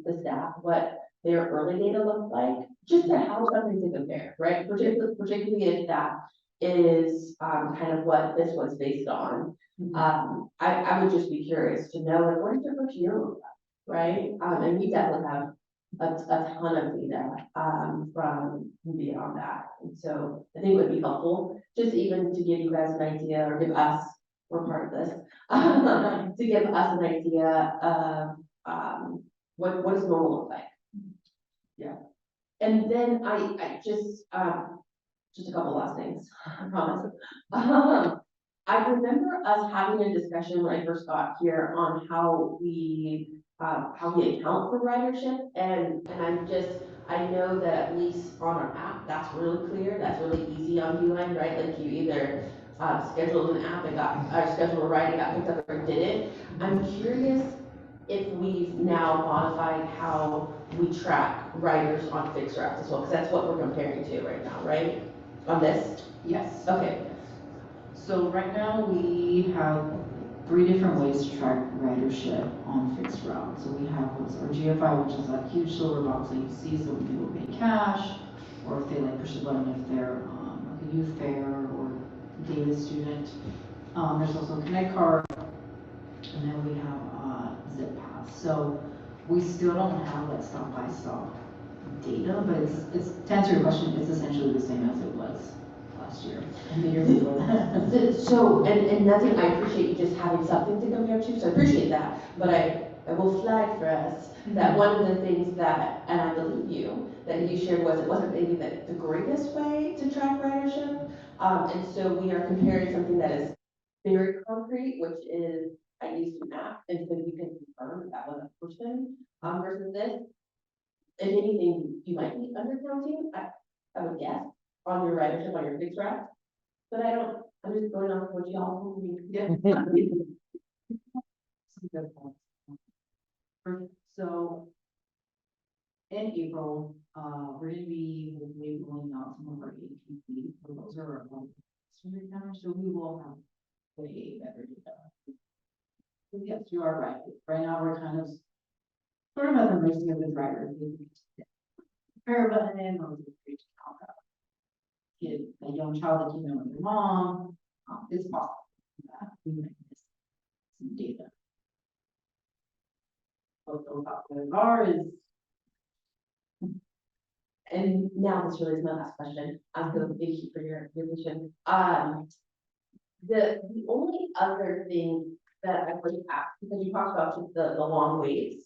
the staff what their early data looks like, just to have something to compare, right? Particularly if that is, kind of what this was based on. I would just be curious to know, like, what does your first year look like, right? And we definitely have a ton of data, from beyond that. And so I think it would be helpful, just even to give you guys an idea, or give us, we're part of this, to give us an idea of, what does normal look like? Yeah. And then I just a couple last things, I promise. I remember us having a discussion when I first got here on how we account for ridership, and I know that at least on our app, that's really clear, that's really easy on Beeline, right? Like you either scheduled an app and or scheduled a ride and got picked up or didn't. I'm curious if we've now modified how we track riders on fixed routes as well, because that's what we're comparing to right now, right? On this? Yes. Okay. So right now we have 3 different ways to track ridership on fixed routes. So we have what's our GFI, which is that huge silver box that you see, so when people pay cash, or if they like push the button if they're like a youth fare or data student. There's also Connect Card, and then we have Zip Pass. So we still don't have that stop by stop data, but it's to answer your question, it's essentially the same as it was last year and the year before that. So, and nothing, I appreciate you just having something to compare to, so I appreciate that, but I will flag for us that one of the things that, and I believe you, that you shared was it wasn't maybe the greatest way to track ridership. And so we are comparing something that is very concrete, which is I used an app, and so you can confirm that was a person, versus this. If anything, you might be undercounting, I would guess, on your ridership on your fixed route. But I'm just going off what y'all told me. Yeah. So in April, we're gonna be hopefully rolling out some of our APP, so those are student counters, so we will have way better data. So yes, you are right. Right now, we're kind of sort of at the mercy of the driver. Fair button or kid, a young child that keeping with their mom, it's possible that we might miss some data. What those outcomes are is. And now this really is my last question. So thank you for your vision. The only other thing that I would ask, because you talked about just the long waits,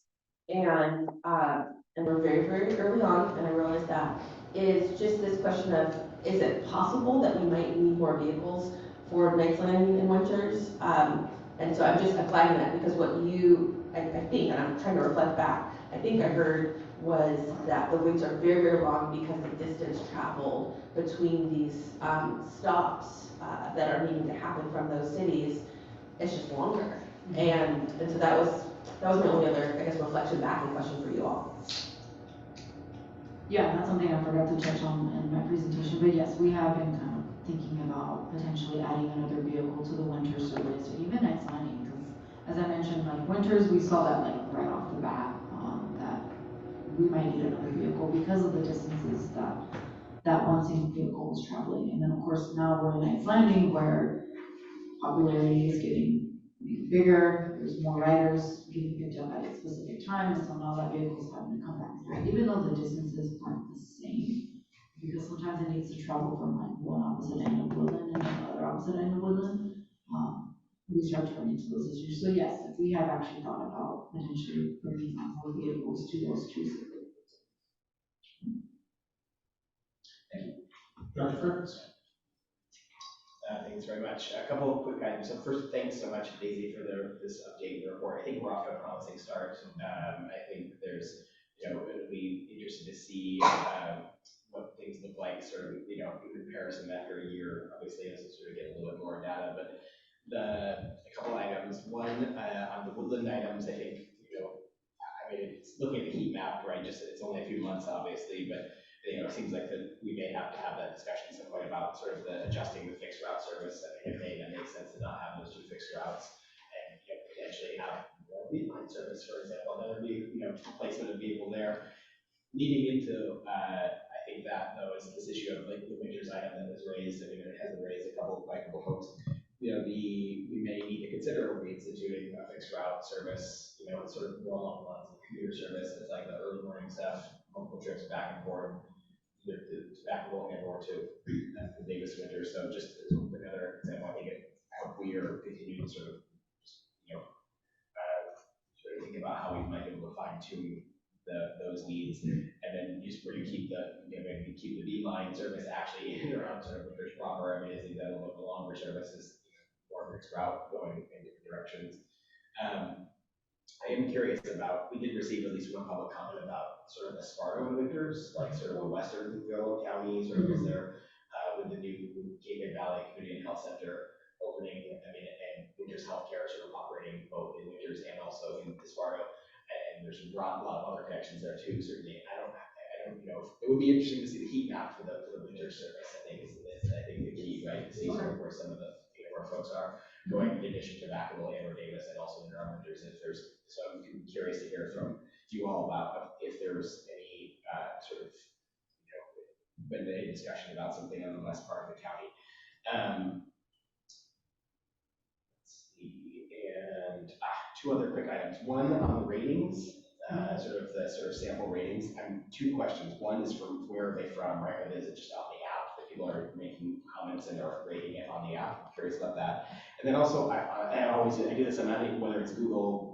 and we're very, very early on, and I realize that, is just this question of, is it possible that we might need more vehicles for night landing in winters? And so I'm flagging that because what I think, and I'm trying to reflect back, I think I heard was that the waits are very, very long because the distance traveled between these stops that are needing to happen from those cities, it's just longer. And so that was my only other, I guess, reflection back and question for you all. Yeah, that's something I forgot to touch on in my presentation, but yes, we have been kind of thinking about potentially adding another vehicle to the winter service or even night landing, because as I mentioned, like winters, we saw that like right off the bat, that we might need another vehicle because of the distances that one single vehicle was traveling. And then of course now we're in night landing where popularity is getting bigger, there's more riders getting picked up at a specific time, and so now that vehicle's having to come back through, even though the distances aren't the same, because sometimes it needs to travel from like one opposite end of Woodland and the other opposite end of Woodland. We start to run into those issues. So yes, we have actually thought about potentially bringing on more vehicles to those two cities. Dr. Fritz? Thanks, very much. A couple of quick items. So first, thanks so much, Daisy, for this update and report. I think we're off to a promising start. I think there's, it'll be interesting to see what things look like sort of, in comparison after a year, obviously, as we sort of get a little bit more data. But a couple items. One, on the woodland items, I think, it's looking at the heat map, right? Just it's only a few months, obviously, but it seems like that we may have to have that discussion at some point about sort of the adjusting the fixed route service. I think that makes sense to not have those two fixed routes and potentially have more lead line service, for example. Another placement of vehicle there. Leading into, I think that though is this issue of like the winters item that was raised. I mean, it has been raised a couple folks. We may need to consider reinstituting a fixed route service. Sort of more along the lines of commuter service. It's like the early morning stuff, multiple trips back and forth. Back or to the Davis winter. So just as another example, I hope we are continuing to sort of think about how we might be able to fine tune those needs, and then just where you keep maybe keep the B-line service actually in and around sort of winters proper. I think that'll look the longer services, more mixed route going in different directions. I am curious about, we did receive at least one public comment about sort of Esparto in winters, like sort of a western county, sort of is there with the new Cape Valley Community and Health Center opening, and winters healthcare sort of operating both in winters and also in Esparto, and there's a lot of other connections there too. Certainly, I don't it would be interesting to see the heat map for the winter service. I think is the key, right? To see sort of where some of the where folks are going in addition to Vacaville and or Davis, and also in our winters. So I'm curious to hear from you all about if there's any sort of been any discussion about something on the west part of the county. Let's see, and two other quick items. One on the ratings, sort of sample ratings. Two questions. One is from where are they from, right? Or is it just on the app that people are making comments and are rating it on the app? I'm curious about that. And then also, I do this on whether it's Google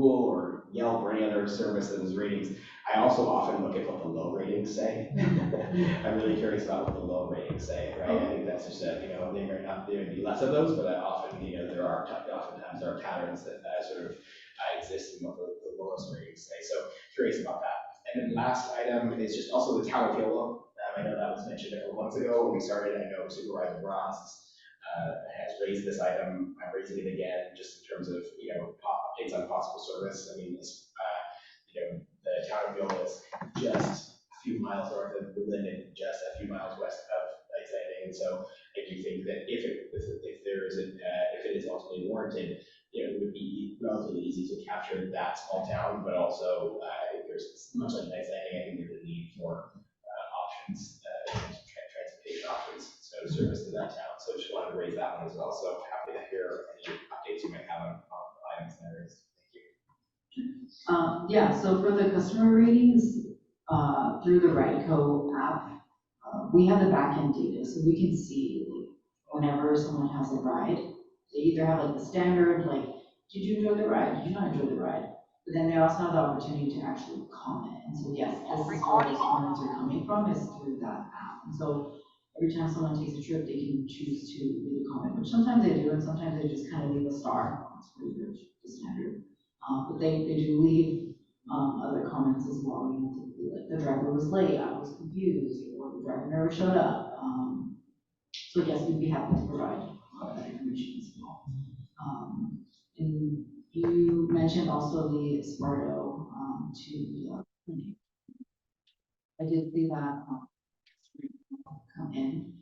or Yelp or any other service that is ratings. I also often look at what the low ratings say. I'm really curious about what the low ratings say, right? I think that's just there may be less of those, but oftentimes there are patterns that sort of exist in what the lowest ratings say. So curious about that. And then last item is just also the town of Yolo. I know that was mentioned a couple months ago when we started. I know Supervisor Ross has raised this item. I'm raising it again, just in terms of updates on possible service. The town of Yolo is just a few miles north of Woodland and just a few miles west of Lakes Landing. And so I do think that if it is ultimately warranted, it would be relatively easy to capture that small town. But also, I think there's much like Lakes Landing. I think there's a need for options, transportation options, so service to that town. So just wanted to raise that one as well. So happy to hear any updates you might have on items there. Yeah, so for the customer ratings, through the Rideco app, we have the backend data, so we can see whenever someone has a ride, they either have the standard, did you enjoy the ride? Did you not enjoy the ride? But then they also have the opportunity to actually comment. And so yes, this is where those comments are coming from, is through that app. And so every time someone takes a trip, they can choose to leave a comment, which sometimes they do, and sometimes they just kind of leave a star. That's pretty much the standard. But they do leave other comments as well. Typically the driver was late, I was confused, or the driver never showed up. So yes, we'd be happy to provide that information as well. And you mentioned also the Esparto I did see that come in.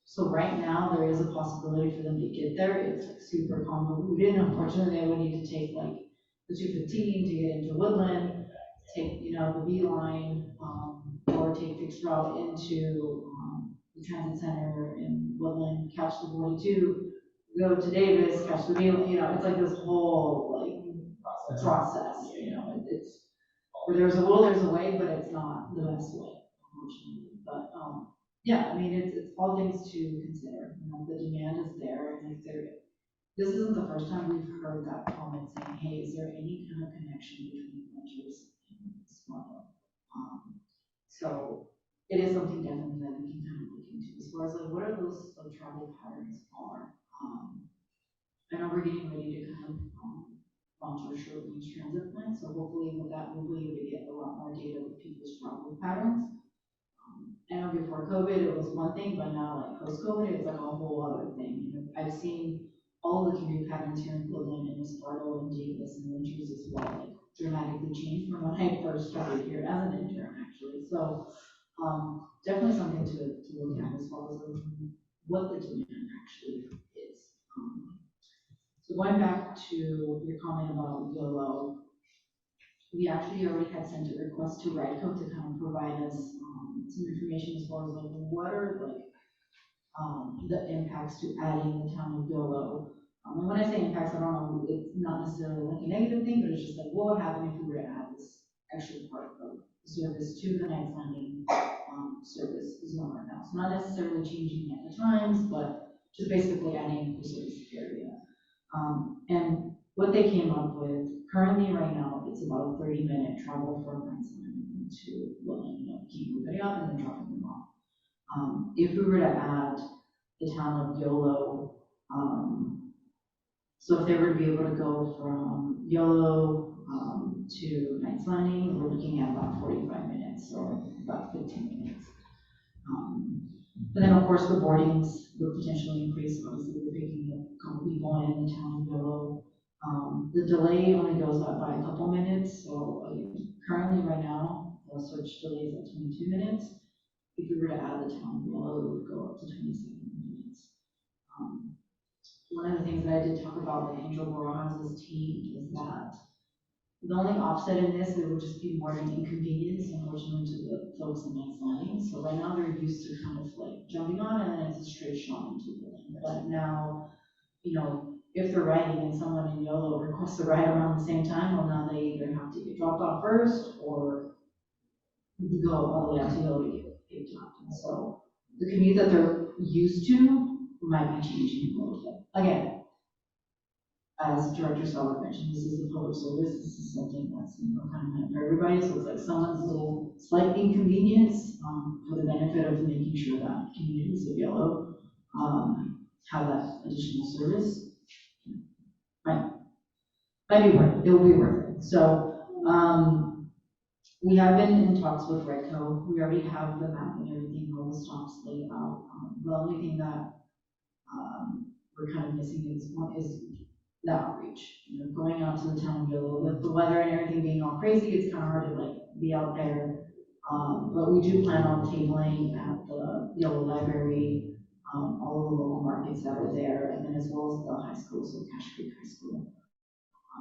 So right now there is a possibility for them to get there. It's super convoluted. Unfortunately, they would need to take the 215 to get into Woodland, take the B line, or take fixed route into the transit center in Woodland, catch the 42, go to Davis, catch the B. It's like this whole process. It's where there's a will, there's a way, but it's not the best way, unfortunately. But yeah, it's all things to consider. The demand is there, and this isn't the first time we've heard that comment saying, hey, is there any kind of connection between ventures and Smart? So it is something definitely that we can kind of look looking into, as far as like, what are those like travel patterns are? I know we're getting ready to kind of, launch our short range transit plan, so hopefully with that, we'll be able to get a lot more data with people's travel patterns. I know before COVID, it was one thing, but now like post-COVID, it's like a whole other thing. You know, I've seen all the commute patterns here in Woodland and Esparto and Davis and Winters as well, like dramatically changed from when I first started here as an intern, actually. So definitely something to look at as far as what the demand actually is. So going back to your comment about YOLO, we actually already had sent a request to RIDECO to kind of provide us some information as far as like what are like the impacts to adding the town of YOLO. And when I say impacts, I don't know, it's not necessarily like a negative thing, but it's just like what would happen if we were to add this extra part of the service to the Knights Landing service zone right now. So not necessarily changing at the times, but just basically adding the service area. And what they came up with, currently right now, it's about a 30-minute travel from Knights Landing to Woodland, you know, keep moving up and then dropping them off. If we were to add the town of Yolo, so if they were to be able to go from Yolo to Knights Landing, we're looking at about 45 minutes, so about 15 minutes. But then of course the boardings would potentially increase, obviously we're picking up a couple people in the town of Yolo. The delay only goes up by a couple minutes, so currently right now, the search delay is at 22 minutes. If we were to add the town of Yolo, it would go up to 27 minutes. One of the things that I did talk about with Angel Barajas' team is that the only offset in this, it would just be more an inconvenience, unfortunately, to the folks in Knights Landing. So right now they're used to kind of like jumping on and then it's a straight shot into the lane. But now, you know, if they're riding and someone in Yolo requests to ride around the same time, well, now they either have to get dropped off first or go all the way out to Yolo to get picked up. And so the commute that they're used to might be changing a little bit. Again, as Director Sauer mentioned, this is a public service. This is something that's, you know, kind of meant for everybody. So it's like someone's little slight inconvenience for the benefit of making sure that communities of Yolo have that additional service. Might be worth it. It will be worth it. So we have been in talks with RIDECO. We already have the map and everything, all the stops laid out. The only thing that we're kind of missing at this point is the outreach. You know, going out to the town of Yolo with the weather and everything being all crazy, it's kind of hard to like be out there. But we do plan on tabling at the Yolo Library, all of the local markets that are there, and then as well as the high school, so Cache Creek High School.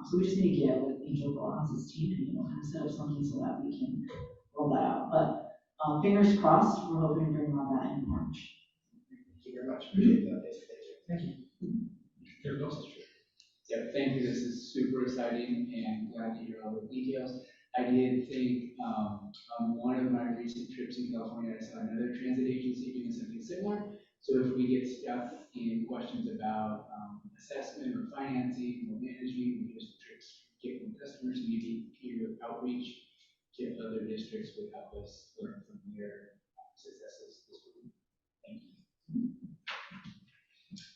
So we just need to get with Angel Barajas' team and, you know, kind of set up something so that we can roll that out. But fingers crossed, we're hoping to bring on that in March. Thank you very much. Appreciate the updates. Thank you. There goes. Yeah, thank you. This is super exciting and glad to hear all the details. I did think on one of my recent trips in California, I saw another transit agency doing something similar. So if we get stuck in questions about assessment or financing or managing, just trips get from customers, maybe peer outreach to other districts would help us learn from their successes this week. Thank you.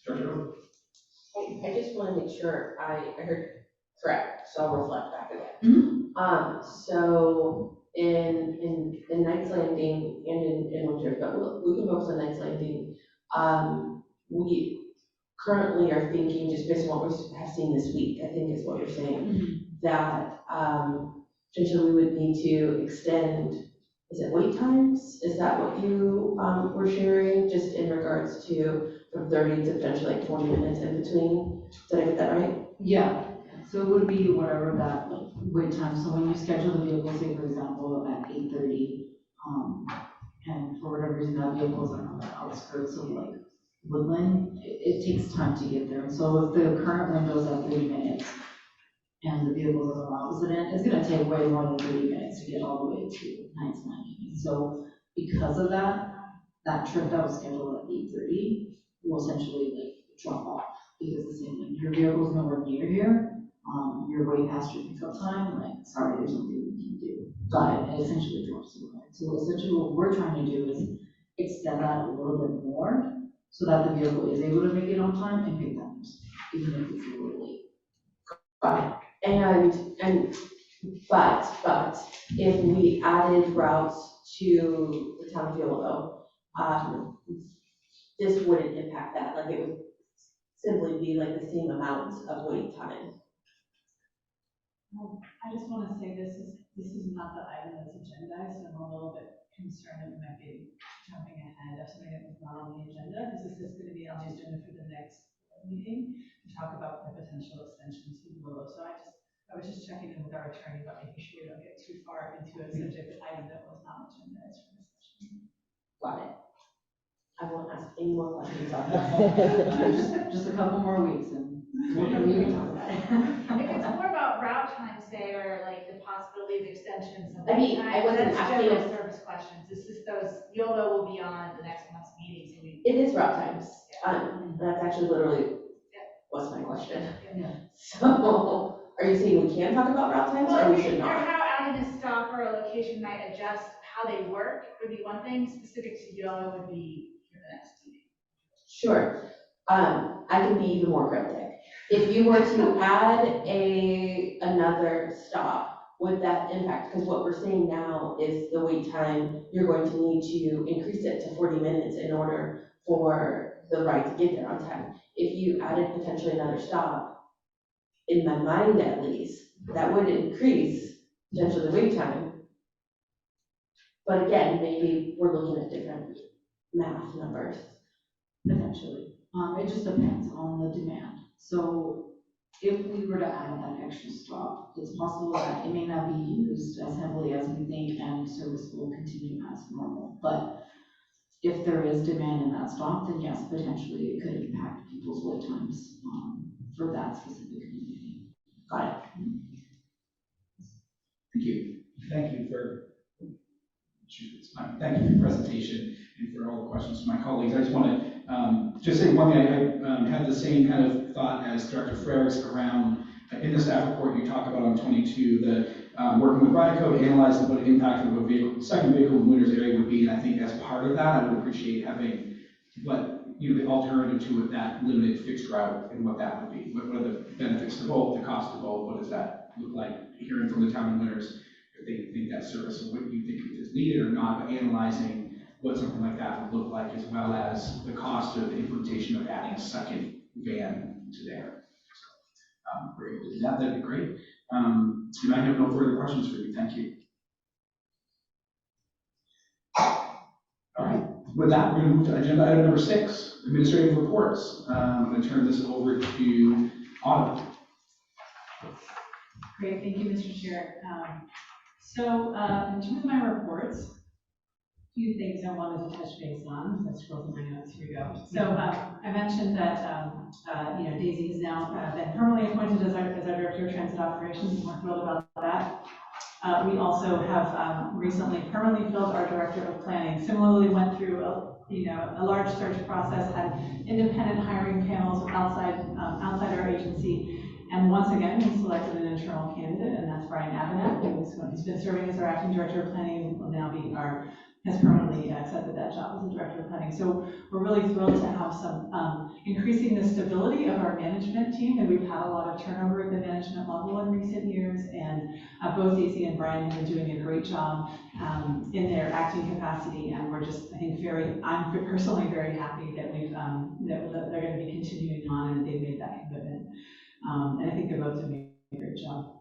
Sure. I just want to make sure I heard correct, so I'll reflect back again. So in Knights Landing and in Winter, but we can focus on Knights Landing. We currently are thinking, just based on what we have seen this week, I think is what you're saying, that potentially we would need to extend, is it wait times? Is that what you were sharing, just in regards to from 30 to potentially like 40 minutes in between? Did I get that right? Yeah, so it would be whatever that wait time. So when you schedule the vehicle, say for example at 8:30, and for whatever reason that vehicle is like on the outskirts of like Woodland, it takes time to get there. And so if the current window is at 30 minutes and the vehicle is on the opposite end, it's going to take way more than 30 minutes to get all the way to Knights Landing. So because of that, that trip that was scheduled at 8:30 will essentially like drop off, because the same thing, your vehicle's nowhere near here, you're way past your pickup time, like, sorry, there's nothing we can do. But it essentially drops away. So essentially what we're trying to do is extend that a little bit more so that the vehicle is able to make it on time and pick them, even if it's a little late. Got it. But if we added routes to the town of Yolo, this wouldn't impact that, like it would simply be like the same amount of wait time. I just want to say this is not the item that's agendized, so I'm a little bit concerned that we might be jumping ahead of something that was not on the agenda, because this is going to be on the agenda for the next meeting to talk about the potential extension to Yolo. So I was just checking in with our attorney about making sure we don't get too far into a subject item that was not agendized for this session. Got it. I won't ask any more questions on that. Just a couple more weeks and we can talk about it. If it's more about route times, say, or like the possibility of extensions of I mean, time, I wasn't that's asking general if- service questions. This is those, YOLO will be on the next month's meeting, so we. It is route times. That's actually literally was my question. Yeah. So, are you saying we can talk about route times Well, or we should or not? how adding a stop or a location might adjust how they work would be one thing, specific to YOLO would be for the next meeting. Sure. I can be even more cryptic. If you were to add another stop, would that impact? Because what we're saying now is the wait time, you're going to need to increase it to 40 minutes in order for the ride to get there on time. If you added potentially another stop, in my mind at least, that would increase potentially the wait time. But again, maybe we're looking at different math numbers, potentially. It just depends on the demand. So if we were to add that extra stop, it's possible that it may not be used as heavily as we think and service will continue as normal. But if there is demand in that stop, then yes, potentially it could impact people's wait times for that specific community. Got it. Thank you. Thank you for, thank you for your presentation and for all the questions from my colleagues. I just want to just say one thing. I had the same kind of thought as Director Frerichs around, in the staff report you talk about on 22, the working with Rider Code, analyzing what the impact of a vehicle, second vehicle in Winners area would be. And I think as part of that, I would appreciate having the alternative to it, that limited fixed route and what that would be. What are the benefits to both, the cost of both, what does that look like? Hearing from the town of Winners, if they think that service, or what you think is needed or not, but analyzing what something like that would look like, as well as the cost of the implementation of adding a second van to there. So, if we're able to do that, that'd be great. And I have no further questions for you. Thank you. All right. With that, we're going to move to agenda item number 6, administrative reports. I'm going to turn this over to Autumn. Great, thank you, Mr. Chair. So in terms of my reports, a few things I wanted to touch base on. Let's scroll through my notes. Here we go. So I mentioned that Daisy has now been permanently appointed as our Director of Transit Operations, and we're thrilled about that. We also have recently permanently filled our Director of Planning. Similarly, went through a large search process, had independent hiring panels outside our agency. And once again, we selected an internal candidate, and that's Brian Abenak, who's been serving as our acting director of planning, and will now be has permanently accepted that job as the director of planning. So we're really thrilled to have some increasing the stability of our management team, and we've had a lot of turnover at the management level in recent years, and both Daisy and Brian have been doing a great job in their acting capacity, and we're just, I think, I'm personally very happy that that they're going to be continuing on and they've made that commitment. And I think they're both doing a great job.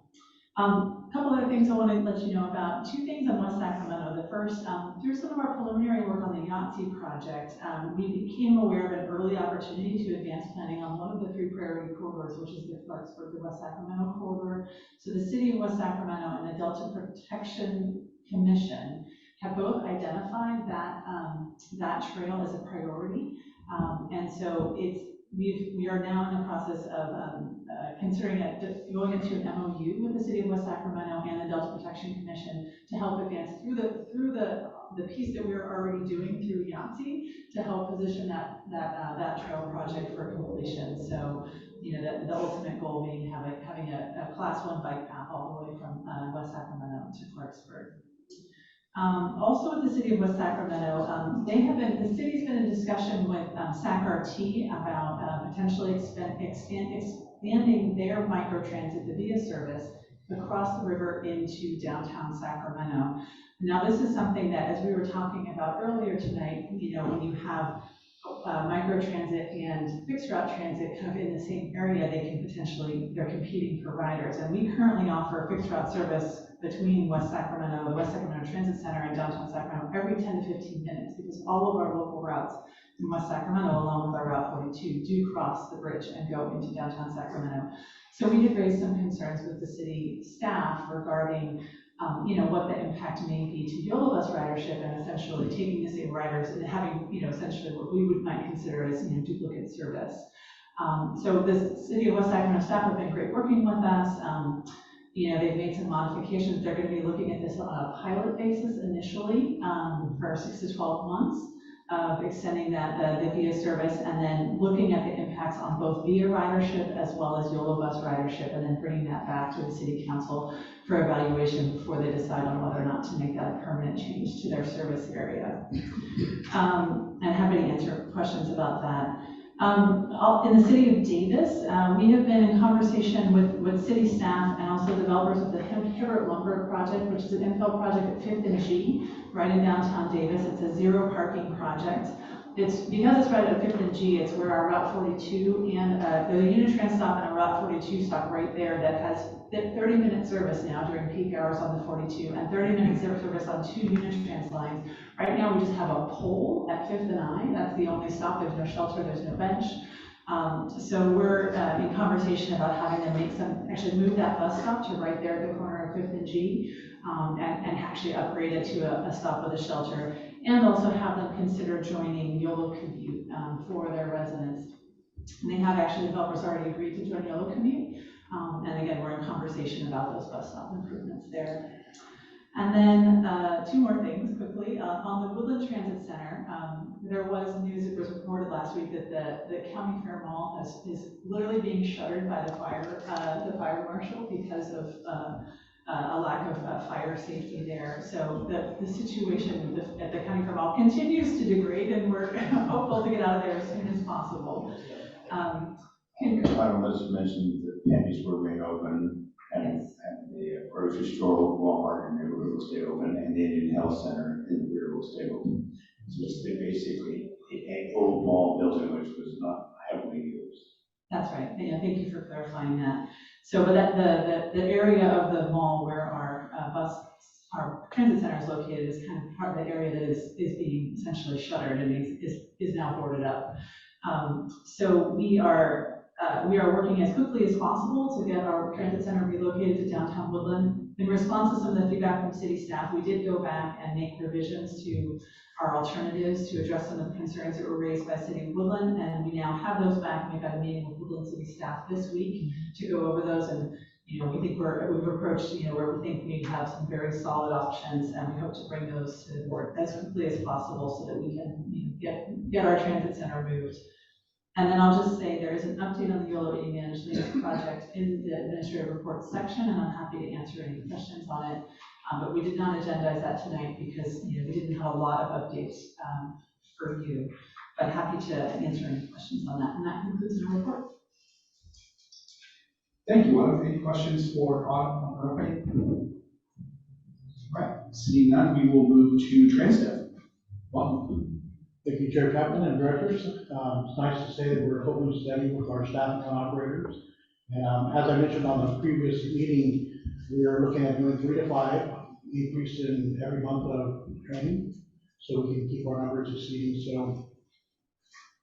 A couple other things I want to let you know about. 2 things on West Sacramento. The first, through some of our preliminary work on the Yahtzee project, we became aware of an early opportunity to advance planning on one of the 3 priority corridors, which is the Clarksburg to West Sacramento corridor. So the City of West Sacramento and the Delta Protection Commission have both identified that that trail as a priority, and so we are now in the process of considering going into an MOU with the City of West Sacramento and the Delta Protection Commission to help advance through the piece that we're already doing through Yahtzee to help position that trail project for completion. So, the ultimate goal being having a class 1 bike path all the way from West Sacramento to Clarksburg. Also with the city of West Sacramento, the city's been in discussion with SAC-RT about potentially expanding their microtransit, the VIA service, across the river into downtown Sacramento. Now, this is something that, as we were talking about earlier tonight, when you have microtransit and fixed route transit kind of in the same area, they're competing for riders. And we currently offer fixed route service between West Sacramento, the West Sacramento Transit Center, and downtown Sacramento every 10 to 15 minutes, because all of our local routes in West Sacramento, along with our Route 42, do cross the bridge and go into downtown Sacramento. So we did raise some concerns with the city staff regarding what the impact may be to Yolo bus ridership, and essentially taking the same riders and having, essentially what we might consider as, duplicate service. So the city of West Sacramento staff have been great working with us. They've made some modifications. They're going to be looking at this on a pilot basis initially for 6 to 12 months of extending the VIA service, and then looking at the impacts on both VIA ridership as well as Yolo bus ridership, and then bringing that back to the city council for evaluation before they decide on whether or not to make that a permanent change to their service area. And happy to answer questions about that. In the city of Davis, we have been in conversation with city staff and also developers of the Hibbert Lumber project, which is an infill project at 5th and G, right in downtown Davis. It's a zero parking project. Because it's right at 5th and G, it's where our Route 42 and the Unitrans stop and a Route 42 stop right there that has 30-minute service now during peak hours on the 42, and 30-minute service on 2 Unitrans lines. Right now, we just have a pole at 5th and I. That's the only stop. There's no shelter, there's no bench. So we're in conversation about having them actually move that bus stop to right there at the corner of 5th and G, and actually upgrade it to a stop with a shelter, and also have them consider joining Yolo Commute for their residents. And they have actually, developers already agreed to join Yolo Commute. And again, we're in conversation about those bus stop improvements there. And then 2 more things quickly. On the Woodland Transit Center, there was news that was reported last week that the County Fair Mall is literally being shuttered by the fire marshal because of a lack of fire safety there. So the situation at the County Fair Mall continues to degrade, and we're hopeful to get out of there as soon as possible. I was mentioned that Andy's will remain open, and the grocery store, Walmart, and the will stay open, and the Indian Health Center in the rear will stay open. So it's basically an old mall building which was not heavily used. That's right. Yeah, thank you for clarifying that. So, but the area of the mall where our transit center is located is kind of part of the area that is being essentially shuttered and is now boarded up. So we are working as quickly as possible to get our transit center relocated to downtown Woodland. In response to some of the feedback from city staff, we did go back and make revisions to our alternatives to address some of the concerns that were raised by City of Woodland, and we now have those back. We've got a meeting with Woodland City staff this week to go over those, and we think we've approached where we think we have some very solid options, and we hope to bring those to the board as quickly as possible so that we can get our transit center moved. And then I'll just say there is an update on the YoloTD managed lanes project in the administrative report section, and I'm happy to answer any questions on it. But we did not agendize that tonight because we didn't have a lot of updates for you. But happy to answer any questions on that. And that concludes the report. Thank you, Yolo. Any questions for Autumn? All right, seeing none, we will move to Transdev. Welcome. Thank you, Chair Captain and Directors. It's nice to say that we're hoping steady with our staff and operators. And as I mentioned on the previous meeting, we are looking at doing 3 to 5, increase in every month of training, so we can keep our numbers exceeding, so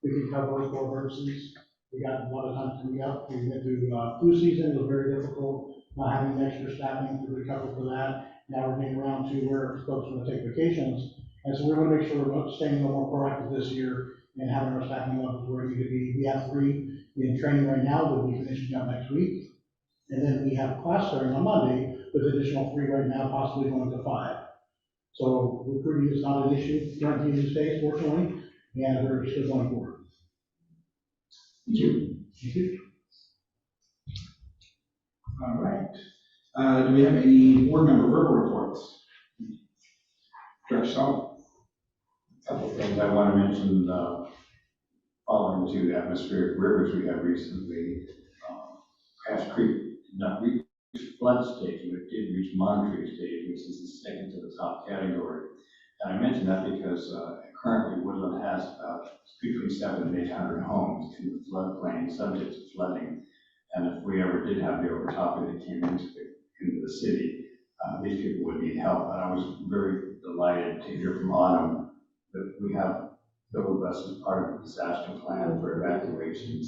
we can cover all 4 emergencies. We got a lot of time coming up. We went through flu season. It was very difficult not having extra staffing to recover for that. Now we're getting around to where folks want to take vacations. And so we want to make sure we're staying a little more proactive this year and having our staffing levels where we need to be. We have 3 in training right now that we'll be finishing up next week. And then we have class starting on Monday with additional 3 right now, possibly going to 5. So recruiting is not an issue currently these days, fortunately, and we're still going forward. Thank you. Thank you. All right. Do we have any board member verbal reports? Director Stahl. Couple things I want to mention, following the two atmospheric rivers we have recently. Cache Creek did not reach flood stage, but it did reach monitoring stage, which is the second to the top category. And I mention that because currently Woodland has between 700 and 800 homes in the floodplain subject to flooding. And if we ever did have the overtopping that came into the city, these people would need help. And I was very delighted to hear from Autumn that we have built us as part of the disaster plan for evacuations.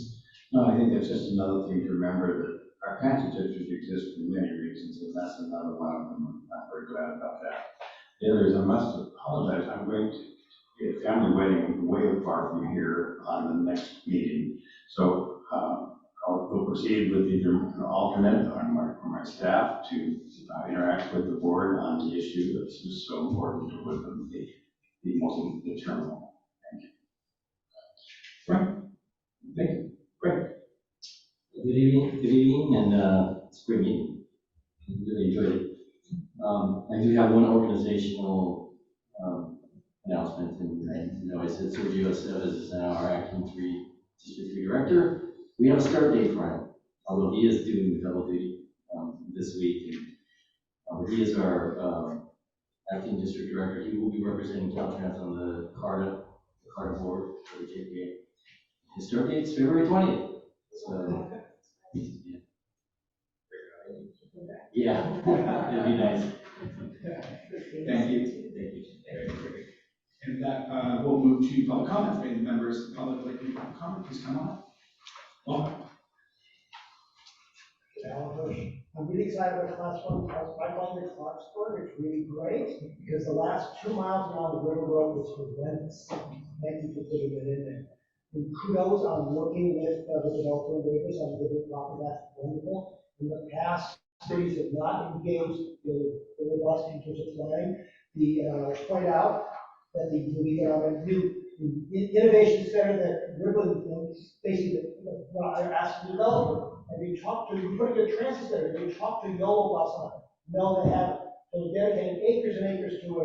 No, I think that's just another thing to remember, that our transit districts exist for many reasons, and that's another one of them. I'm very glad about that. The other is, I must apologize, I'm going to be at a family wedding way far from here on the next meeting. So we'll proceed with either an alternate or my staff to interact with the board on the issue that's just so important to Woodland, the terminal. Thank you. Right. Thank you. Great. Good evening, and it's a great meeting. I really enjoyed it. I do have one organizational announcement, and I know I said Sergio Estevez is now our acting District 3 Director. We have a start date for him, although he is doing double duty this week. And he is our acting District Director. He will be representing Caltrans on the CARTA board for the JPA. His start date is February 20th. So, yeah, it'd be nice. Thank you. Thank you. And that we'll move to public comments. If any members of the public would like to make comment, please come on. Welcome. I'm really excited about Class 1 pipeline in Clarksburg. It's really great because the last 2 miles around the river road was horrendous. Thank you for putting it in there. And kudos on working with the developer and Davis on the property. That's wonderful. In the past, cities have not engaged the robust in terms of planning. Point out that we have a new innovation center that Riverland basically asked the developer, and we put a good transit center. They talked to Yolo last night. No, they haven't. So dedicated acres and acres to a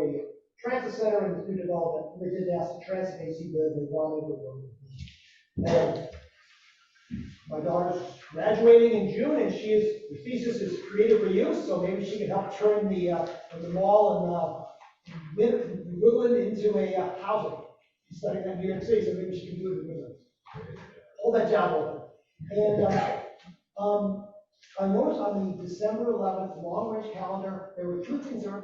transit center and this new development. They did ask the transit agency where they wanted it. And my daughter's graduating in June, and her thesis is creative reuse, so maybe she can help turn the mall in Woodland into a housing. She's studying that in New York City, so maybe she can do it in Woodland. Hold that job open. And I noticed on the December 11th long-range calendar, there were 2 things that were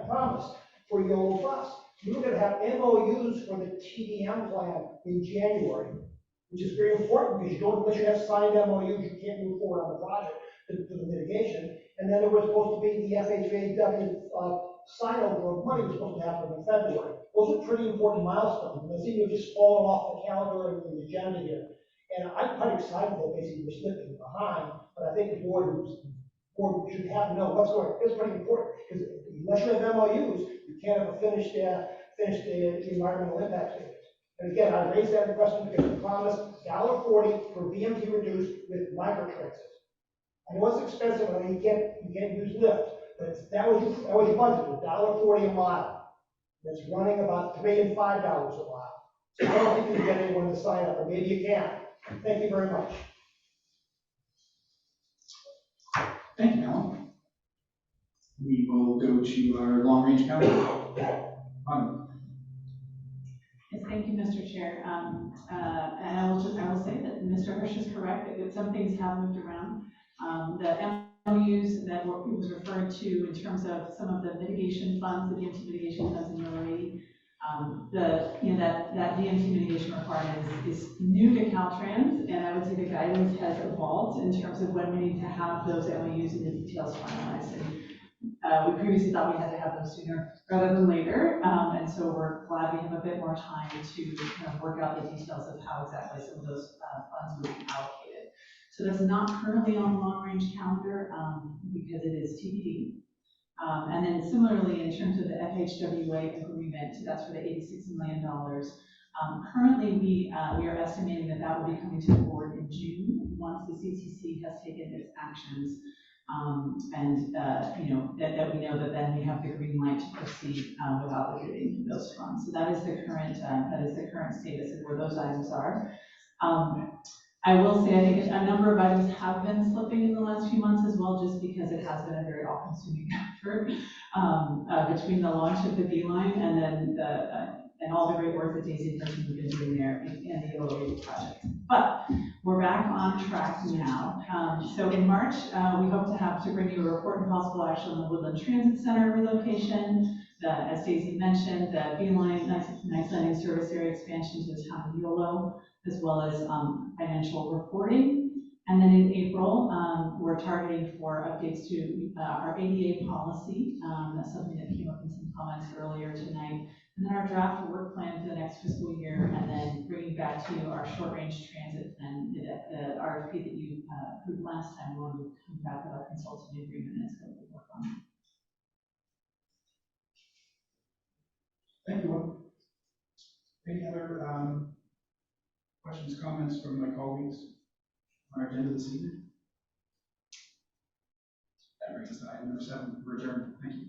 promised for Yolo Bus. We were going to have MOUs for the TDM plan in January, which is very important because unless you have signed MOUs, you can't move forward on the project for the mitigation. And then there was supposed to be the FHAW sign over of money was supposed to happen in February. Those are pretty important milestones, and they seem to have just fallen off the calendar and the agenda here. And I'm quite excited that basically we're slipping behind, but I think the board should have to know what's going on. It's pretty important because unless you have MOUs, you can't have a finished the environmental impact statement. And again, I raised that question because we promised $1.40 for BMT reduced with microtransit. I know it's expensive, and you can't use Lyft, but that was your budget, $1.40 a mile. That's running about $3 and $5 a mile. So I don't think you can get anyone to sign up, or maybe you can. Thank you very much. Thank you, Alan. We will go to our long-range calendar. Yes, thank you, Mr. Chair. And I will say that Mr. Hirsch is correct that some things have moved around. The MOUs that was referred to in terms of some of the mitigation funds, the DMT mitigation funds in YoloTD, that DMT mitigation requirement is new to Caltrans, and I would say the guidance has evolved in terms of when we need to have those MOUs and the details finalized. And we previously thought we had to have them sooner rather than later, and so we're glad we have a bit more time to kind of work out the details of how exactly some of those funds will be allocated. So that's not currently on the long-range calendar because it is TBD. And then similarly, in terms of the FHWA agreement, that's for the $86 million. Currently, we are estimating that will be coming to the board in June once the CCC has taken its actions. That we know that then we have the green light to proceed with obligating those funds. So that is the current status of where those items are. I will say, I think a number of items have been slipping in the last few months as well, just because it has been a very all-consuming effort between the launch of the Beeline and then and all the great work that Daisy and her team have been doing there and the YoloTD project. But we're back on track now. So in March, we hope to bring you a report and possible action on the Woodland Transit Center relocation. As Daisy mentioned, the Beeline Nice Landing Service Area expansion to the town of Yolo, as well as financial reporting. And then in April, we're targeting for updates to our ADA policy. That's something that came up in some comments earlier tonight. And then our draft work plan for the next fiscal year, and then bringing back to you our short-range transit plan, the RFP that you approved last time. We want to come back with our consulting agreement and it's going to work on. Thank you. Any other questions, comments from my colleagues on our agenda this evening? That brings us to item number 7, return. Thank you.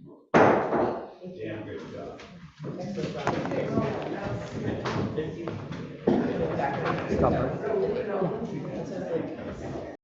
Damn good job. Excellent job.